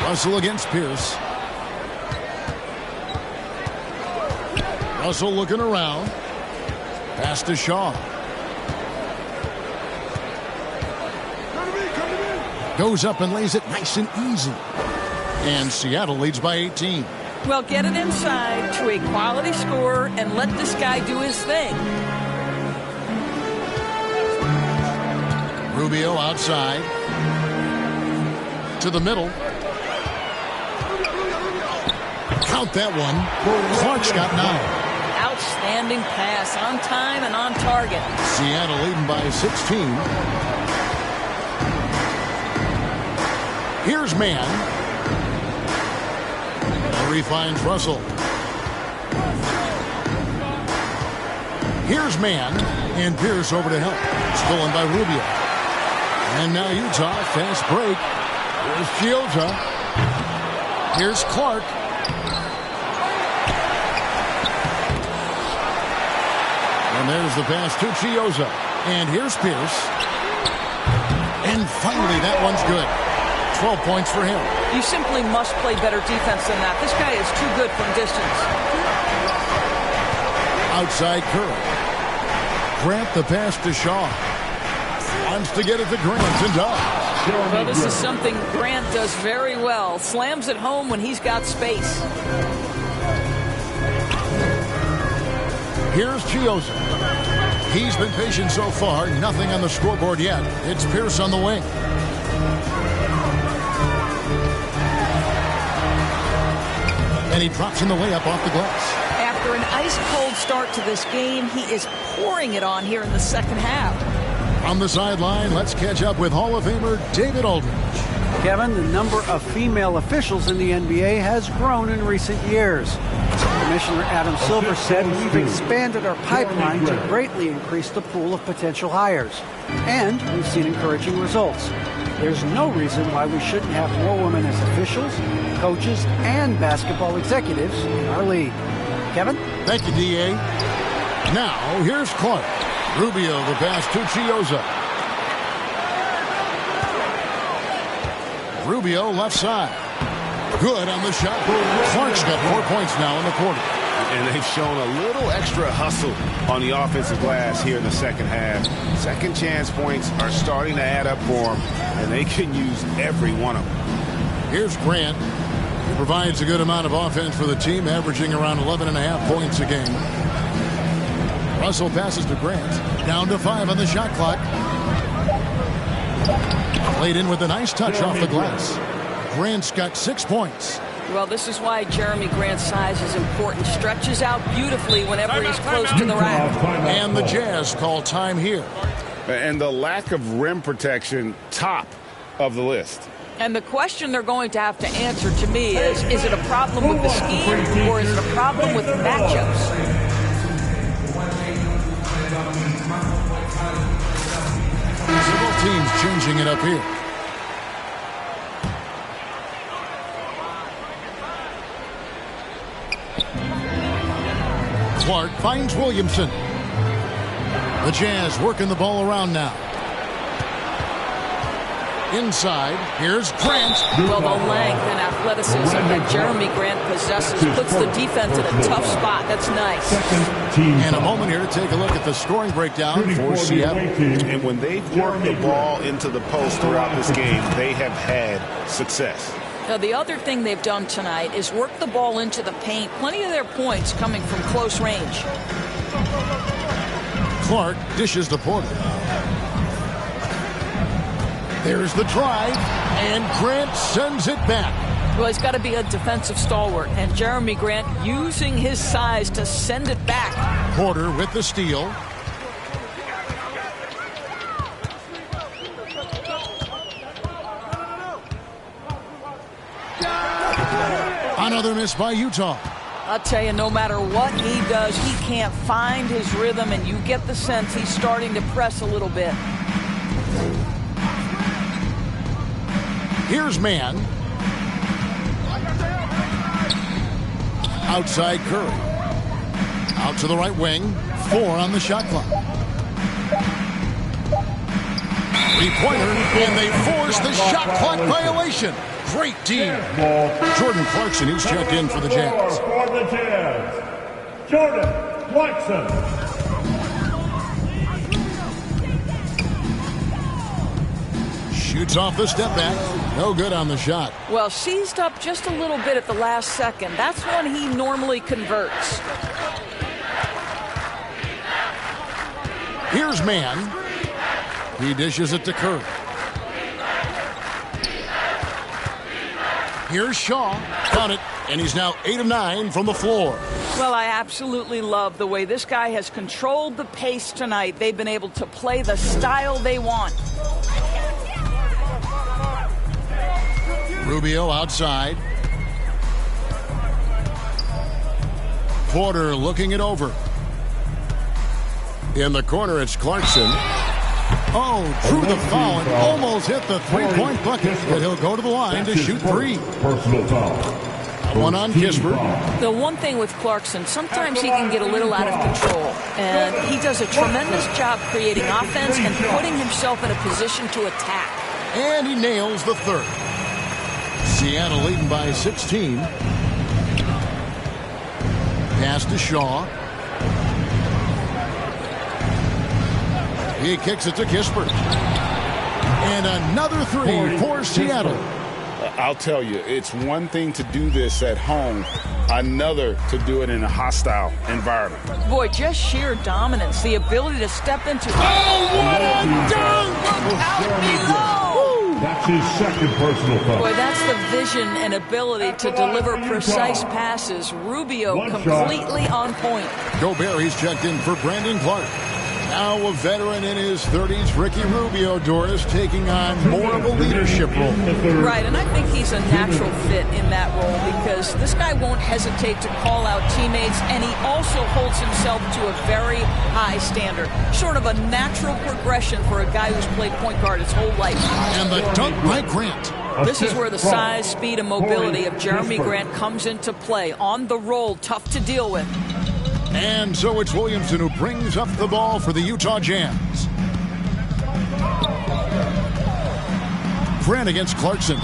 Russell against Pierce. Russell looking around. Pass to Shaw. Goes up and lays it nice and easy. And Seattle leads by 18. Well, get it inside to a quality scorer and let this guy do his thing. Rubio outside. To the middle. Count that one. Clark's got 9. Outstanding pass, on time and on target. Seattle leading by 16. Here's Mann. Murray finds Russell. Here's Mann, and Pierce over to help. Stolen by Rubio. And now Utah, fast break. Here's Chiozza. Here's Clark. And there's the pass to Chiozza. And here's Pierce. And finally, that one's good. 12 points for him. You simply must play better defense than that. This guy is too good from distance. Outside Curry. Grant the pass to Shaw. Wants to get it to Grant and does. Well, this is something Grant does very well. Slams it home when he's got space. Here's Chiozza. He's been patient so far. Nothing on the scoreboard yet. It's Pierce on the wing. And he drops in the layup off the glass. After an ice-cold start to this game, he is pouring it on here in the second half. On the sideline, let's catch up with Hall of Famer David Aldridge. Kevin, the number of female officials in the NBA has grown in recent years. Commissioner Adam Silver said we've expanded our pipeline to greatly increase the pool of potential hires. And we've seen encouraging results. There's no reason why we shouldn't have more women as officials, coaches, and basketball executives in our league. Kevin? Thank you, D.A. Now, here's Clark. Rubio, the pass to Chiozza. Rubio left side. Good on the shot. Clark's got 4 points now in the quarter. And they've shown a little extra hustle on the offensive glass here in the second half. Second chance points are starting to add up for them, and they can use every one of them. Here's Grant. He provides a good amount of offense for the team, averaging around 11.5 points a game. Russell passes to Grant. Down to 5 on the shot clock. Played in with a nice touch off the glass. Grant's got 6 points. Well, this is why Jeremy Grant's size is important. Stretches out beautifully whenever he's close to the rack. And the Jazz call time here. And the lack of rim protection, top of the list. And the question they're going to have to answer to me is it a problem with the scheme or is it a problem with matchups? Both teams changing it up here. Clark finds Williamson. The Jazz working the ball around now. Inside, here's Grant. Well, the length and athleticism that Jeremy Grant possesses puts the defense in a tough spot. That's nice. And a moment here to take a look at the scoring breakdown for Seattle. And when they've worked the ball into the post throughout this game, they have had success. Now, the other thing they've done tonight is work the ball into the paint. Plenty of their points coming from close range. Clark dishes to Porter. There's the drive, and Grant sends it back. Well, he's got to be a defensive stalwart, and Jeremy Grant using his size to send it back. Porter with the steal. Another miss by Utah. I'll tell you, no matter what he does, he can't find his rhythm, and you get the sense he's starting to press a little bit. Here's Mann. Outside Curry. Out to the right wing. 4 on the shot clock. Three-pointer, and they force the shot clock violation. Great team. Jordan Clarkson, who's checked in for the Jazz. For the Jazz, Jordan Clarkson. Shoots off the step back. No good on the shot. Well, seized up just a little bit at the last second. That's when he normally converts. Here's Mann. He dishes it to Curry. Here's Shaw. Got it. And he's now 8 of 9 from the floor. Well, I absolutely love the way this guy has controlled the pace tonight. They've been able to play the style they want. Rubio outside. Porter looking it over. In the corner, it's Clarkson. Oh, drew the foul and almost hit the three-point bucket, but he'll go to the line to shoot 3. Personal foul. One on Kisper. The one thing with Clarkson, sometimes he can get a little out of control, and he does a tremendous job creating offense and putting himself in a position to attack. And he nails the third. Seattle leading by 16. Pass to Shaw. He kicks it to Kisper. And another 3 for Seattle. I'll tell you, it's one thing to do this at home, another to do it in a hostile environment. Boy, just sheer dominance, the ability to step into... Oh, what a dunk! Look out below! That's his second personal foul. Boy, that's the vision and ability to deliver precise passes. Rubio completely on point. Gobert, he's checked in for Brandon Clark. Now a veteran in his 30s, Ricky Rubio, Doris, taking on more of a leadership role. Right, and I think he's a natural fit in that role because this guy won't hesitate to call out teammates, and he also holds himself to a very high standard. Sort of a natural progression for a guy who's played point guard his whole life. And the dunk by Grant. This is where the size, speed, and mobility of Jeremy Grant comes into play. On the roll, tough to deal with. And so it's Williamson who brings up the ball for the Utah Jazz. Grant against Clarkson.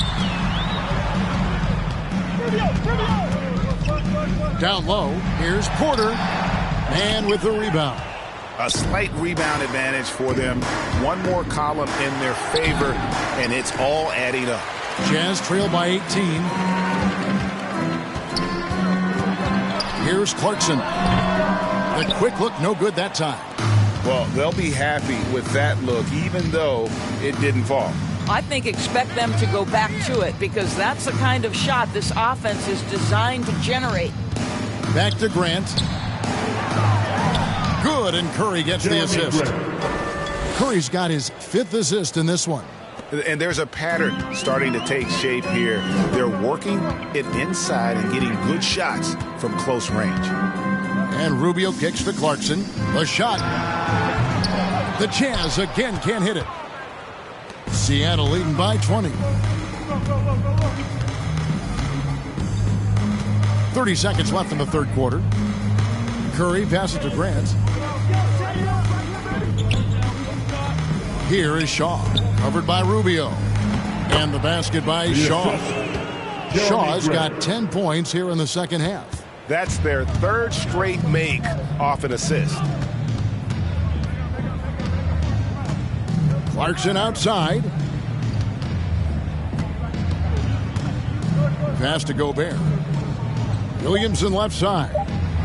Down low, here's Porter. And with the rebound. A slight rebound advantage for them. One more column in their favor, and it's all adding up. Jazz trail by 18. Here's Clarkson. The quick look, no good that time. Well, they'll be happy with that look, even though it didn't fall. I think expect them to go back to it because that's the kind of shot this offense is designed to generate. Back to Grant. Good, and Curry gets the assist. Curry's got his 5th assist in this one. And there's a pattern starting to take shape here. They're working it inside and getting good shots from close range. And Rubio kicks to Clarkson. The shot. The Jazz again can't hit it. Seattle leading by 20. 30 seconds left in the third quarter. Curry passes to Grant. Here is Shaw, covered by Rubio. And the basket by Shaw. Shaw's got 10 points here in the second half. That's their 3rd straight make off an assist. Clarkson outside. Pass to Gobert. Williamson left side.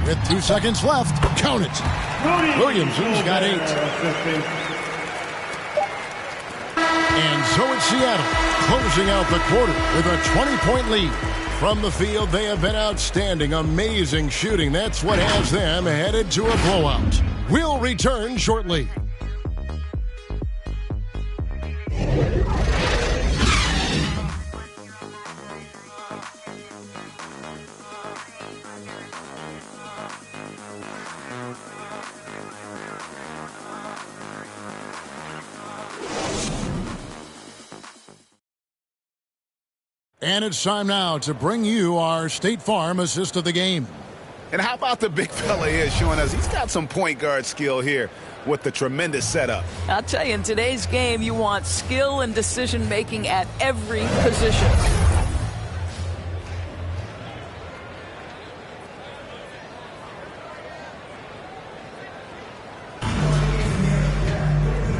With 2 seconds left. Count it. Williamson's got 8. And so it's Seattle closing out the quarter with a 20-point lead. From the field, they have been outstanding. Amazing shooting. That's what has them headed to a blowout. We'll return shortly. And it's time now to bring you our State Farm assist of the game. And how about the big fella here showing us he's got some point guard skill here with the tremendous setup. I'll tell you, in today's game, you want skill and decision-making at every position.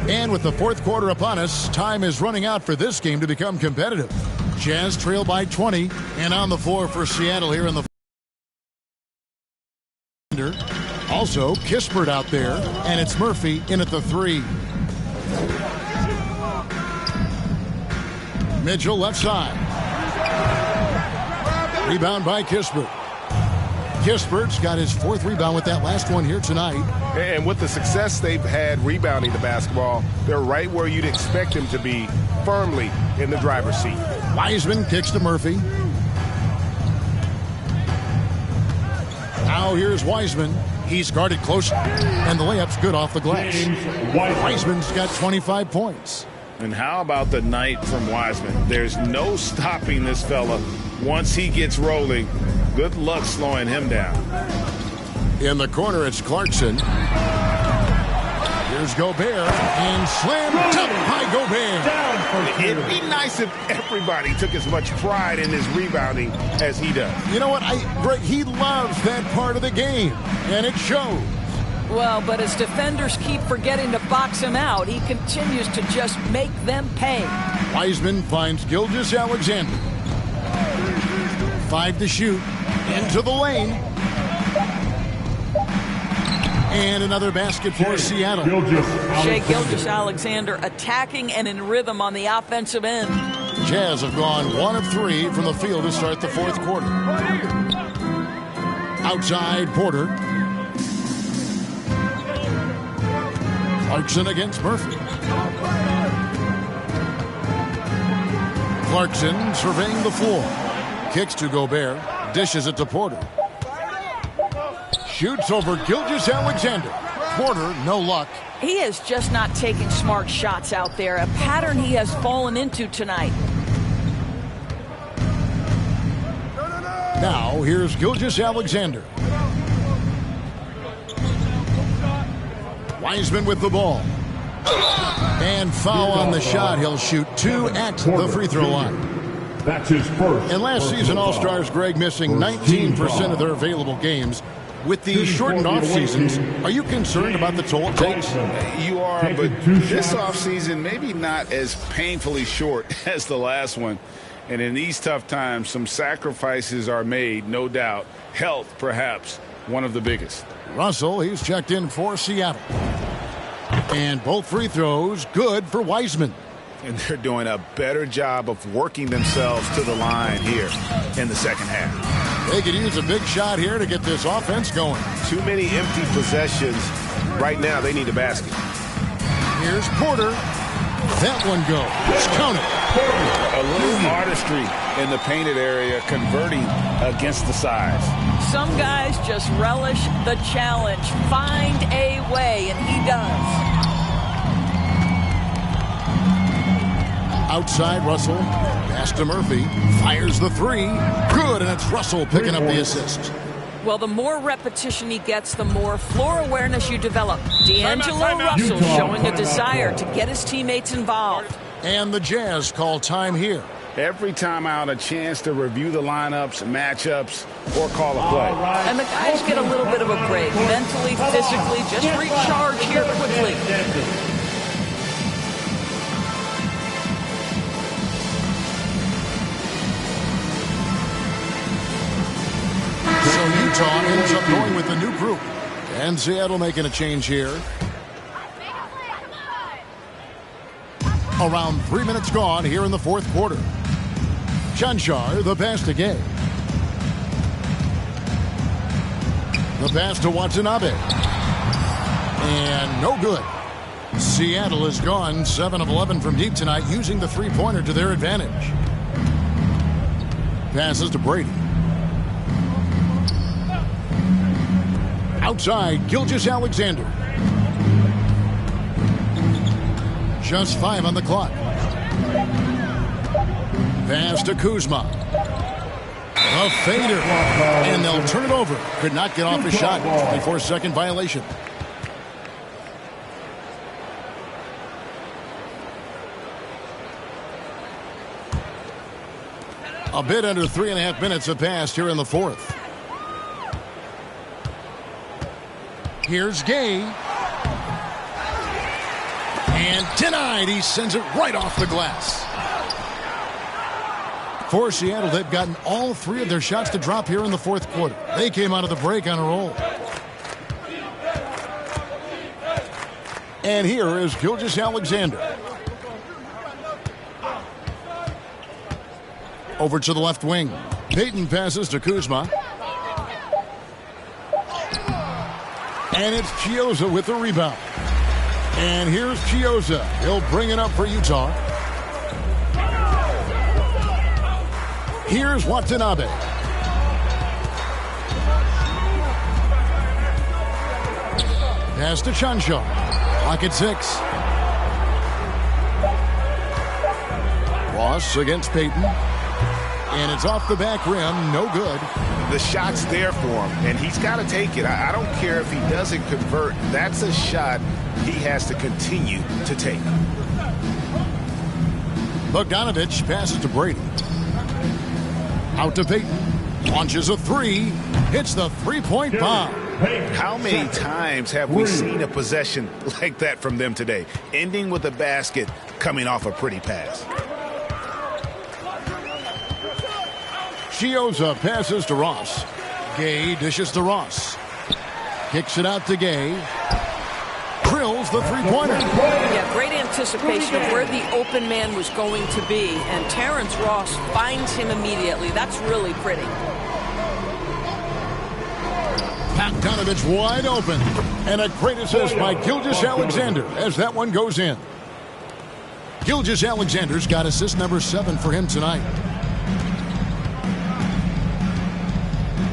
And with the fourth quarter upon us, time is running out for this game to become competitive. Jazz trail by 20, and on the floor for Seattle here in the also Kispert out there, and it's Murphy in at the 3. Mitchell left side. Rebound by Kispert. Kispert's got his 4th rebound with that last one here tonight. And with the success they've had rebounding the basketball, they're right where you'd expect them to be, firmly in the driver's seat. Wiseman kicks to Murphy. Now here's Wiseman. He's guarded close, and the layup's good off the glass. Wiseman's got 25 points. And how about the night from Wiseman? There's no stopping this fella once he gets rolling. Good luck slowing him down. In the corner, it's Clarkson. Here's Gobert, and slammed up by Gobert. It'd be nice if everybody took as much pride in his rebounding as he does. You know what? Greg, he loves that part of the game, and it shows. Well, but as defenders keep forgetting to box him out, he continues to just make them pay. Wiseman finds Gilgeous-Alexander. 5 to shoot. Into the lane. And another basket for Seattle. Shai Gilgeous-Alexander attacking and in rhythm on the offensive end. Jazz have gone 1 of 3 from the field to start the fourth quarter. Outside, Porter. Clarkson against Murphy. Clarkson surveying the floor. Kicks to Gobert. Dishes it to Porter. Shoots over Gilgeous-Alexander. Porter, no luck. He is just not taking smart shots out there, a pattern he has fallen into tonight. Now, here's Gilgeous-Alexander. Wiseman with the ball. And foul on the shot. He'll shoot 2 at the free throw line. That's his first. And last season, All-Stars, Greg, missing 19% of their available games. With the shortened off seasons, are you concerned about the toll it takes? You are, but this off season maybe not as painfully short as the last one. And in these tough times, some sacrifices are made, no doubt. Health, perhaps, one of the biggest. Russell, he's checked in for Seattle. And both free throws good for Wiseman. And they're doing a better job of working themselves to the line here in the second half. They could use a big shot here to get this offense going. Too many empty possessions. Right now, they need a basket. Here's Porter. That one goes. Count it. A little artistry in the painted area, converting against the size. Some guys just relish the challenge. Find a way, and he does. Outside, Russell. Pass to Murphy. Fires the three. Good, and it's Russell picking up the assist. Well, the more repetition he gets, the more floor awareness you develop. D'Angelo Russell showing a desire to get his teammates involved. And the Jazz call time here. Every time out, a chance to review the lineups, matchups, or call a play. And the guys get a little bit of a break, mentally, physically, just recharge here quickly. So Utah ends up going with a new group. And Seattle making a change here. Around 3 minutes gone here in the fourth quarter. Chanchar, the pass to Gay. The pass to Watanabe. And no good. Seattle has gone 7 of 11 from deep tonight, using the three-pointer to their advantage. Passes to Brady. Outside, Gilgeous-Alexander. Just 5 on the clock. Pass to Kuzma. A fader. And they'll turn it over. Could not get off his shot. 24-second violation. A bit under 3.5 minutes have passed here in the fourth. Here's Gay. And denied. He sends it right off the glass. For Seattle, they've gotten all 3 of their shots to drop here in the fourth quarter. They came out of the break on a roll. And here is Gilgeous-Alexander. Over to the left wing. Payton passes to Kuzma. And it's Chiozza with the rebound. And here's Chiozza. He'll bring it up for Utah. Here's Watanabe. Pass to Chanchar. Clock at 6. Ross against Payton. And it's off the back rim. No good. The shot's there for him, and he's got to take it. I don't care if he doesn't convert. That's a shot he has to continue to take. Bogdanovich passes to Brady. Out to Payton. Launches a three. Hits the three-point bomb. How many times have we seen a possession like that from them today? Ending with a basket, coming off a pretty pass. Chiozza passes to Ross. Gay dishes to Ross. Kicks it out to Gay. Drills the three-pointer. Yeah, great anticipation of where the open man was going to be. And Terrence Ross finds him immediately. That's really pretty. Bogdanovich wide open. And a great assist by Gilgeous-Alexander as that one goes in. Gilgeous-Alexander's got assist number 7 for him tonight.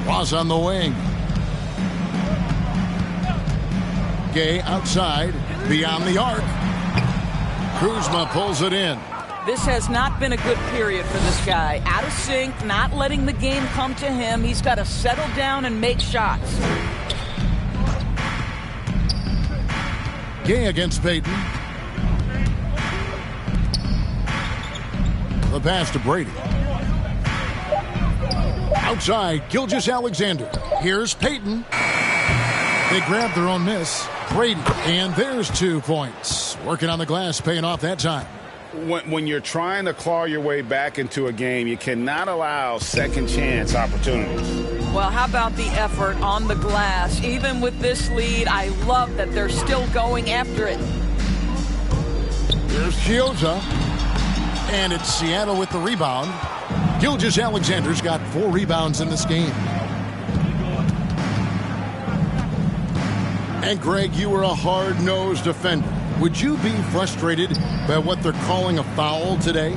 Ross on the wing. Gay outside, beyond the arc. Kuzma pulls it in. This has not been a good period for this guy. Out of sync, not letting the game come to him. He's got to settle down and make shots. Gay against Payton. The pass to Brady. Outside, Gilgeous-Alexander. Here's Payton. They grab their own miss. Brady, and there's 2 points. Working on the glass, paying off that time. When you're trying to claw your way back into a game, you cannot allow second chance opportunities. Well, how about the effort on the glass? Even with this lead, I love that they're still going after it. Here's Chiozza. And it's Seattle with the rebound. Gilgeous-Alexander's got 4 rebounds in this game. And Greg, you were a hard-nosed defender. Would you be frustrated by what they're calling a foul today?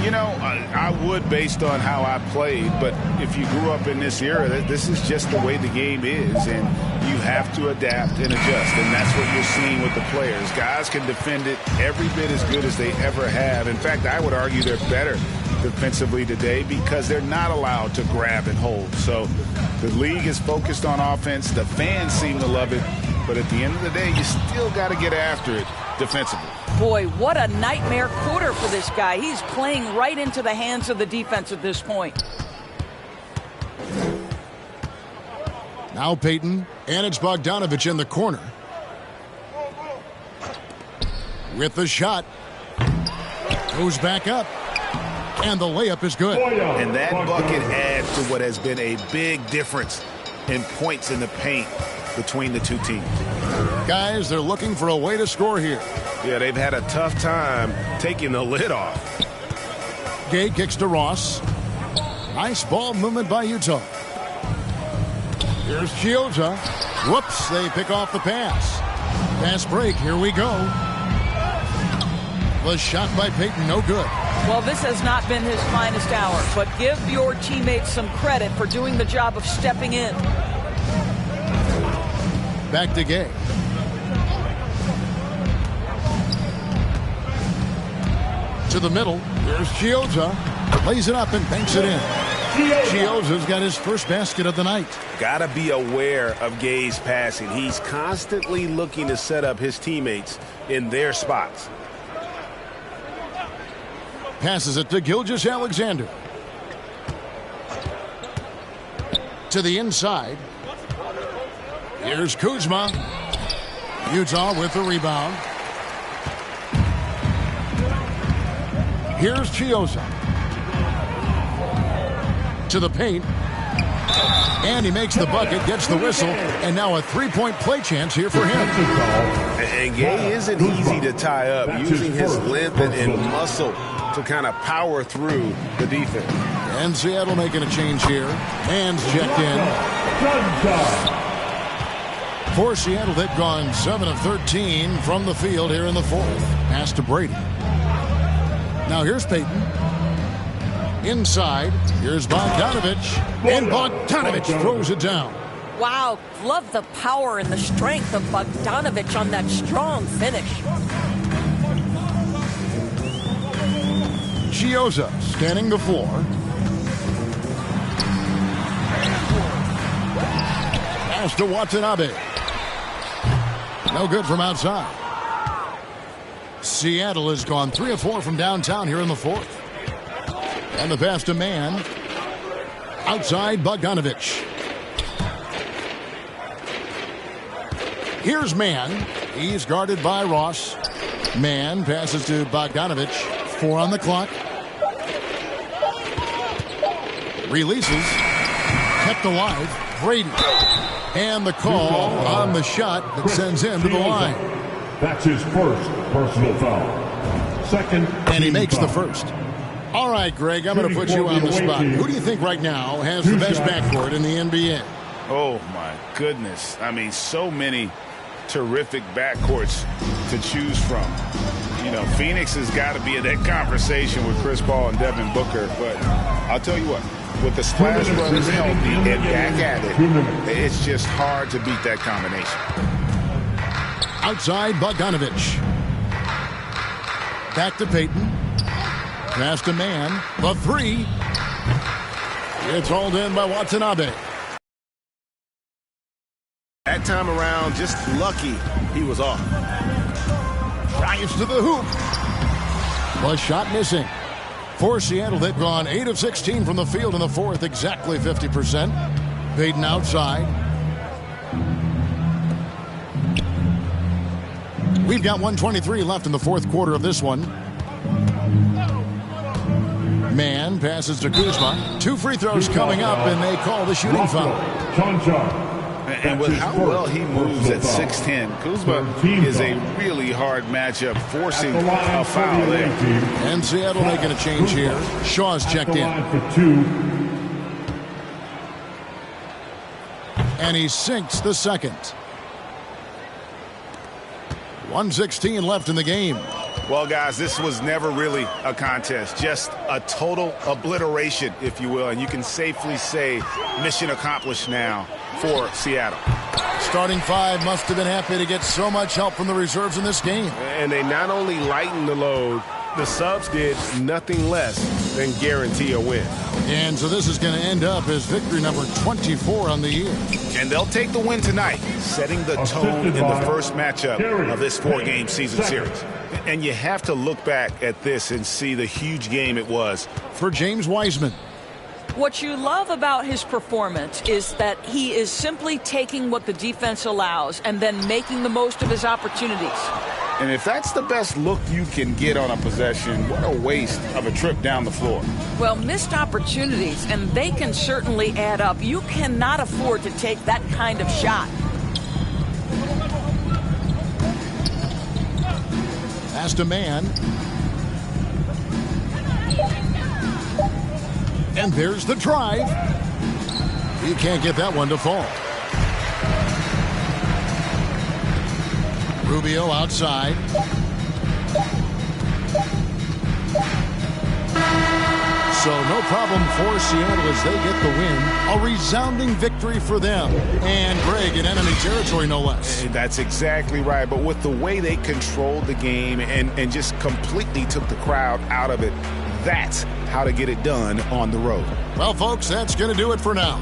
You know, I would based on how I played, but if you grew up in this era, this is just the way the game is, and you have to adapt and adjust, and that's what you're seeing with the players. Guys can defend it every bit as good as they ever have. In fact, I would argue they're better defensively today because they're not allowed to grab and hold. So the league is focused on offense. The fans seem to love it, but at the end of the day, you still got to get after it defensively. Boy, what a nightmare quarter for this guy. He's playing right into the hands of the defense at this point. Now Payton, and it's Bogdanovich in the corner. With the shot. Goes back up. And the layup is good. And that bucket adds to what has been a big difference in points in the paint between the two teams. Guys, they're looking for a way to score here. Yeah, they've had a tough time taking the lid off. Gay kicks to Ross. Nice ball movement by Utah. Here's Chiozza. Whoops, they pick off the pass. Pass break, here we go. The shot by Payton, no good. Well, this has not been his finest hour, but give your teammates some credit for doing the job of stepping in. Back to Gay. To the middle. Here's Chiozza. Lays it up and banks it in. Chiozza's got his first basket of the night. Got to be aware of Gay's passing. He's constantly looking to set up his teammates in their spots. Passes it to Gilgeous-Alexander. To the inside. Here's Kuzma. Utah with the rebound. Here's Chiozza. To the paint. And he makes the bucket, gets the whistle, and now a three-point play chance here for him. And Gay isn't easy to tie up, using his length and muscle to kind of power through the defense. And Seattle making a change here. Hands checked in. For Seattle, they've gone 7 of 13 from the field here in the fourth. Pass to Brady. Now here's Payton. Inside, here's Bogdanovich. And Bogdanovich throws it down. Wow, love the power and the strength of Bogdanovich on that strong finish. Chiozza scanning the floor. Pass to Watanabe. No good from outside. Seattle has gone 3 of 4 from downtown here in the fourth. And the pass to Mann. Outside Bogdanovich. Here's Mann. He's guarded by Ross. Mann passes to Bogdanovich. 4 on the clock. Releases. Kept alive. Brady. And the call on the shot that sends him to the line. That's his first personal foul. Second. And he makes the first. All right, Greg, I'm going to put you on the spot. Who do you think right now has the best backcourt in the NBA? Oh, my goodness. I mean, so many terrific backcourts to choose from. You know, Phoenix has got to be in that conversation with Chris Paul and Devin Booker. But I'll tell you what, with the Splash Brothers healthy and back at it, it's just hard to beat that combination. Outside Bogdanovich. Back to Payton. Pass to Mann. The 3. It's hauled in by Watanabe. That time around, just lucky he was off. Drives to the hoop. The shot missing. For Seattle, they've gone 8 of 16 from the field in the fourth, exactly 50%. Payton outside. We've got 1:23 left in the fourth quarter of this one. Mann passes to Kuzma. 2 free throws coming up, and they call the shooting foul. And with how well he moves at 6'10", Kuzma is a really hard matchup, forcing a foul there. And Seattle making a change here. Shaw's checked in. And he sinks the second. 1:16 left in the game. Well, guys, this was never really a contest, just a total obliteration, if you will. And you can safely say mission accomplished now for Seattle. Starting five must have been happy to get so much help from the reserves in this game. And they not only lightened the load, the subs did nothing less than guarantee a win. And so this is going to end up as victory number 24 on the year. And they'll take the win tonight, setting the tone in the first matchup of this 4-game season series. And you have to look back at this and see the huge game it was. For James Wiseman. What you love about his performance is that he is simply taking what the defense allows and then making the most of his opportunities. And if that's the best look you can get on a possession, what a waste of a trip down the floor. Well, missed opportunities, and they can certainly add up. You cannot afford to take that kind of shot. Pass to Mann. And there's the drive. He can't get that one to fall. Rubio outside. So no problem for Seattle as they get the win. A resounding victory for them. And Greg in enemy territory, no less. That's exactly right. But with the way they controlled the game and just completely took the crowd out of it, that's how to get it done on the road. Well, folks, that's going to do it for now.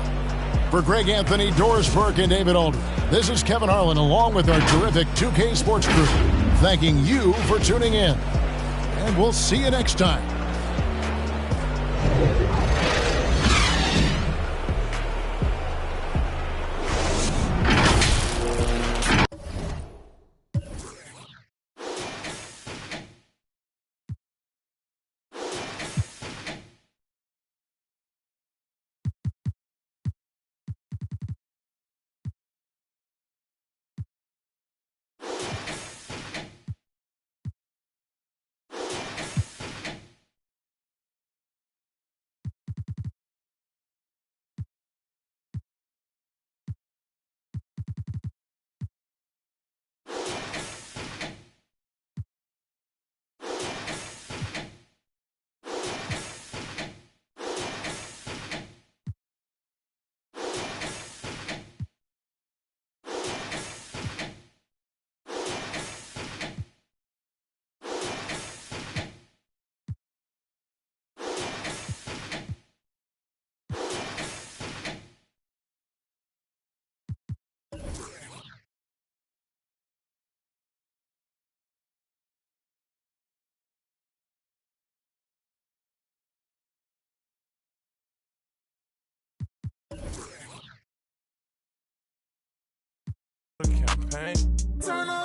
For Greg Anthony, Doris Burke, and David Aldridge, this is Kevin Harlan along with our terrific 2K Sports crew, thanking you for tuning in. And we'll see you next time. Campaign. Turn on.